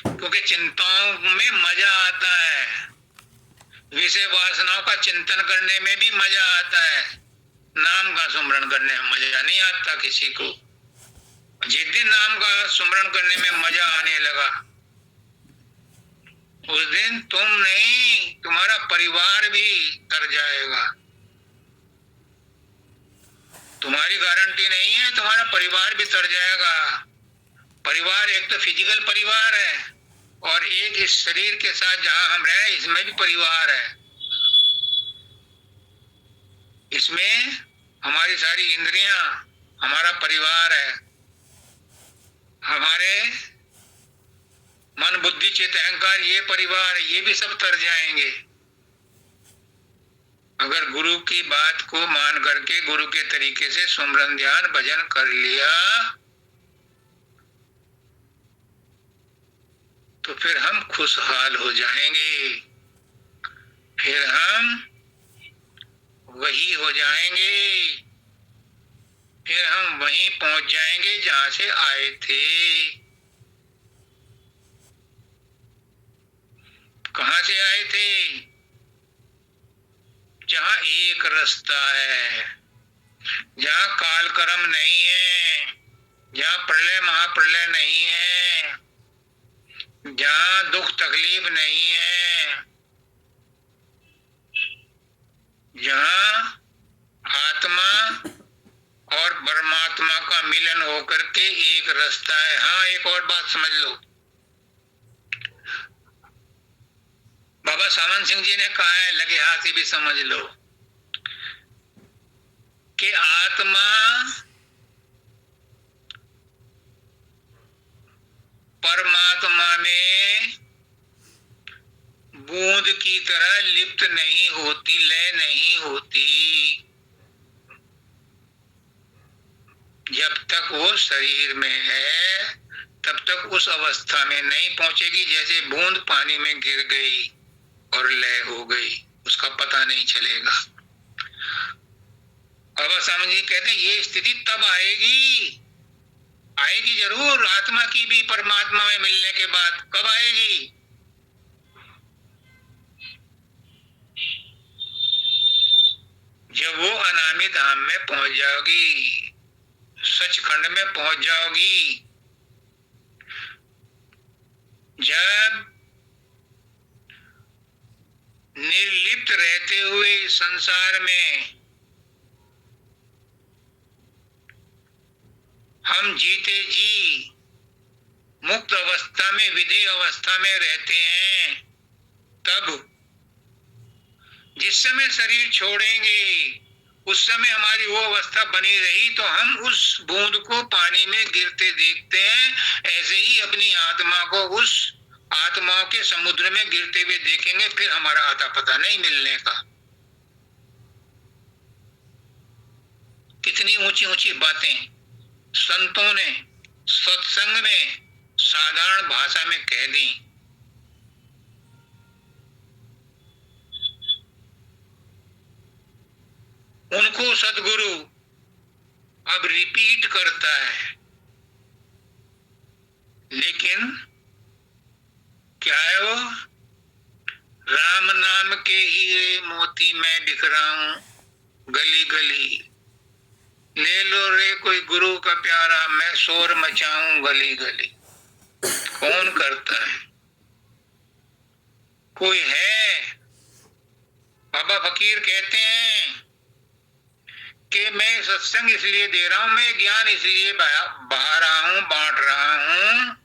A: क्योंकि चिंताओं में मजा आता है, विषय वासनाओं का चिंतन करने में भी मजा आता है, नाम का सुमरन करने में मजा नहीं आता किसी को। जिस दिन नाम का सुमरन करने में मजा आने लगा, उस दिन तुम नहीं, तुम्हारा परिवार भी तर जाएगा। तुम्हारी गारंटी नहीं है, तुम्हारा परिवार भी तर जाएगा। परिवार एक तो फिजिकल परिवार है, और एक इस शरीर के साथ जहां हम रह रहे हैं इसमें भी परिवार है। इसमें हमारी सारी इंद्रियां हमारा परिवार है, हमारे मन बुद्धि चित्त अहंकार ये परिवार है, ये भी सब तर जाएंगे। अगर गुरु की बात को मान करके गुरु के तरीके से सुमरन ध्यान भजन कर लिया, तो फिर हम खुशहाल हो जाएंगे, फिर हम वही हो जाएंगे, फिर हम वहीं पहुंच जाएंगे जहां से आए थे। कहां से आए थे? जहां एक रास्ता है, जहां काल कर्म नहीं है, जहां प्रलय महाप्रलय नहीं है, जहां दुख तकलीफ नहीं है, जहां आत्मा और परमात्मा का मिलन होकर के एक रास्ता है। हाँ, एक और बात समझ लो, बाबा सामन सिंह जी ने कहा है, लगे हाथ से भी समझ लो, कि आत्मा परमात्मा में बूंद की तरह लिप्त नहीं होती, लय नहीं होती, जब तक वो शरीर में है तब तक उस अवस्था में नहीं पहुंचेगी। जैसे बूंद पानी में गिर गई और लय हो गई, उसका पता नहीं चलेगा। बाबा सामन जी कहते हैं ये स्थिति तब आएगी, आएगी जरूर, आत्मा की भी परमात्मा में मिलने के बाद। कब आएगी? जब वो अनामी धाम में पहुंच जाओगी, सचखंड में पहुंच जाओगी, जब निर्लिप्त रहते हुए संसार में हम जीते जी मुक्त अवस्था में, विधेय अवस्था में रहते हैं, तब जिस समय शरीर छोड़ेंगे उस समय हमारी वो अवस्था बनी रही तो हम उस बूंद को पानी में गिरते देखते हैं। ऐसे ही अपनी आत्मा को उस आत्माओं के समुद्र में गिरते हुए देखेंगे, फिर हमारा आता पता नहीं मिलने का। कितनी ऊंची ऊंची बातें संतों ने सत्संग में साधारण भाषा में कह दी। उनको सदगुरु अब रिपीट करता है, लेकिन क्या है वो? राम नाम के हीरे मोती मैं बिखराऊं गली गली, ले लो रे कोई गुरु का प्यारा, मैं शोर मचाऊं गली गली। कौन करता है? कोई है? बाबा फकीर कहते हैं कि मैं सत्संग इसलिए दे रहा हूं, मैं ज्ञान इसलिए बहा रहा हूं, बांट रहा हूं।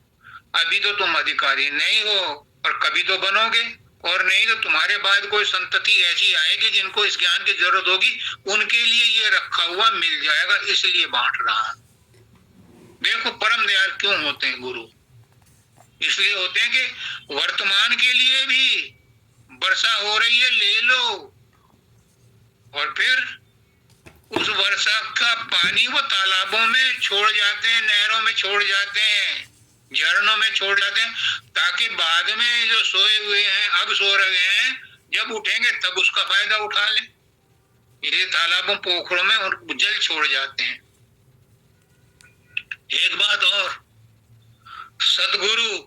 A: अभी तो तुम अधिकारी नहीं हो, और कभी तो बनोगे, और नहीं तो तुम्हारे बाद कोई संतति ऐसी आएगी जिनको इस ज्ञान की जरूरत होगी, उनके लिए ये रखा हुआ मिल जाएगा, इसलिए बांट रहा। देखो परम दयाल क्यों होते हैं गुरु? इसलिए होते हैं कि वर्तमान के लिए भी वर्षा हो रही है, ले लो, और फिर उस वर्षा का पानी वो तालाबों में छोड़ जाते हैं, नहरों में छोड़ जाते हैं, झरनों में छोड़ जाते हैं, ताकि बाद में जो सोए हुए हैं, अब सो रहे हैं, जब उठेंगे तब उसका फायदा उठा लें। इसलिए तालाबों पोखरों में जल छोड़ जाते हैं। एक बात और, सदगुरु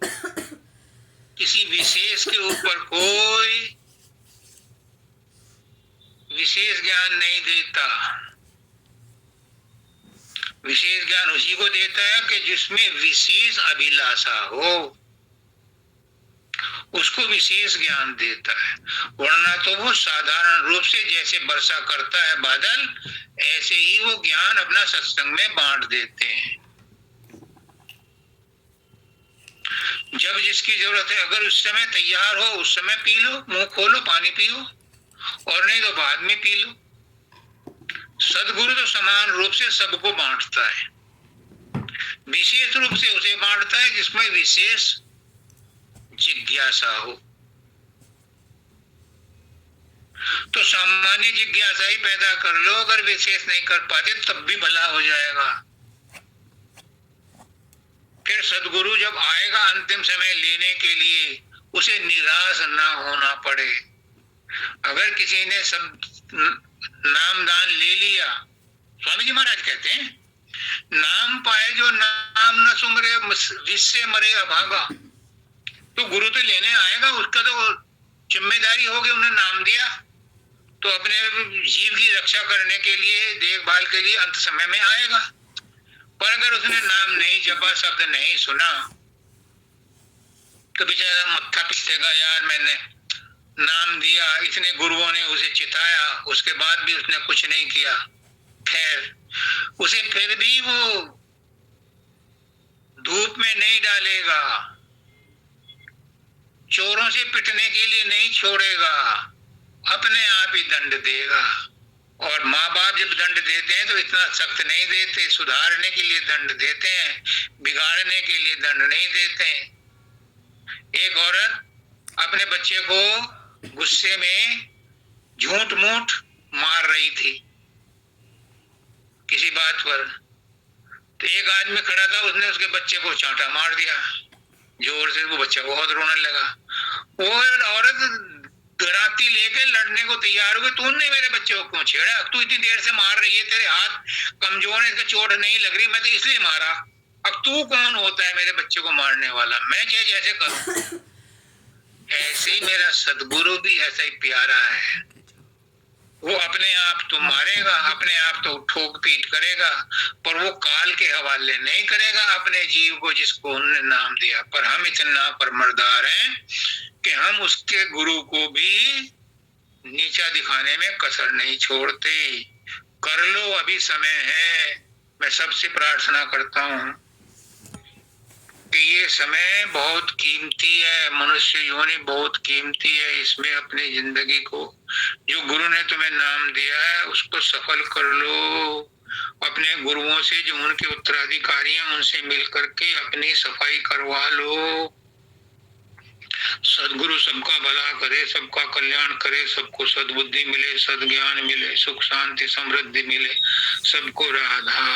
A: किसी विशेष के ऊपर कोई विशेष ज्ञान नहीं देता। विशेष ज्ञान उसी को देता है कि जिसमें विशेष अभिलाषा हो, उसको विशेष ज्ञान देता है। वरना तो वो साधारण रूप से जैसे वर्षा करता है बादल, ऐसे ही वो ज्ञान अपना सत्संग में बांट देते हैं। जब जिसकी जरूरत है, अगर उस समय तैयार हो उस समय पी लो, मुंह खोलो पानी पियो, और नहीं तो बाद में पी लो। सदगुरु तो समान रूप से सबको बांटता है, विशेष रूप से उसे बांटता है जिसमें विशेष जिज्ञासा हो। तो सामान्य जिज्ञासा ही पैदा कर लो, अगर विशेष नहीं कर पाते तब भी भला हो जाएगा। फिर सदगुरु जब आएगा अंतिम समय लेने के लिए, उसे निराश ना होना पड़े। अगर किसी ने सब नामदान ले लिया, स्वामी जी महाराज कहते हैं, नाम पाए जो नाम न सुमरे जिससे मरे अभागा, तो गुरु तो लेने आएगा, उसका तो जिम्मेदारी होगी, उन्हें नाम दिया तो अपने जीव की रक्षा करने के लिए, देखभाल के लिए अंत समय में आएगा। पर अगर उसने नाम नहीं जपा, शब्द नहीं सुना, तो बेचारा मत्था पिटेगा, यार मैंने नाम दिया, इतने गुरुओं ने उसे चिताया, उसके बाद भी उसने कुछ नहीं किया। खैर, उसे फिर भी वो धूप में नहीं डालेगा, चोरों से पिटने के लिए नहीं छोड़ेगा, अपने आप ही दंड देगा। और माँ बाप जब दंड देते हैं तो इतना सख्त नहीं देते, सुधारने के लिए दंड देते हैं, बिगाड़ने के लिए दंड नहीं देते। एक औरत अपने बच्चे को गुस्से में झूठ मूठ मार रही थी किसी बात पर, तो एक आदमी खड़ा था, उसने उसके बच्चे को चांटा मार दिया जोर से। वो बच्चा बहुत रोने लगा। वो औरत गराती लेके लड़ने को तैयार हो गई, तूने मेरे बच्चे को क्यों छेड़ा, तू इतनी देर से मार रही है, तेरे हाथ कमजोर है, इसका चोट नहीं लग रही, मैं तो इसलिए मारा, अब तू कौन होता है मेरे बच्चे को मारने वाला, मैं क्या जैसे करूं। ऐसे ही मेरा सदगुरु भी ऐसा ही प्यारा है, वो अपने आप तो मारेगा, अपने आप तो ठोक पीट करेगा, पर वो काल के हवाले नहीं करेगा अपने जीव को जिसको उन्होंने नाम दिया। पर हम इतना परमरदार हैं कि हम उसके गुरु को भी नीचा दिखाने में कसर नहीं छोड़ते। कर लो, अभी समय है। मैं सबसे प्रार्थना करता हूँ कि ये समय बहुत कीमती है, मनुष्य योनि बहुत कीमती है, इसमें अपनी जिंदगी को, जो गुरु ने तुम्हें नाम दिया है, उसको सफल कर लो। अपने गुरुओं से, जो उनके उत्तराधिकारी हैं, उनसे मिल करके अपनी सफाई करवा लो। सदगुरु सबका भला करे, सबका कल्याण करे, सबको सद्बुद्धि मिले, सद्ज्ञान मिले, सुख शांति समृद्धि मिले, सबको राधा।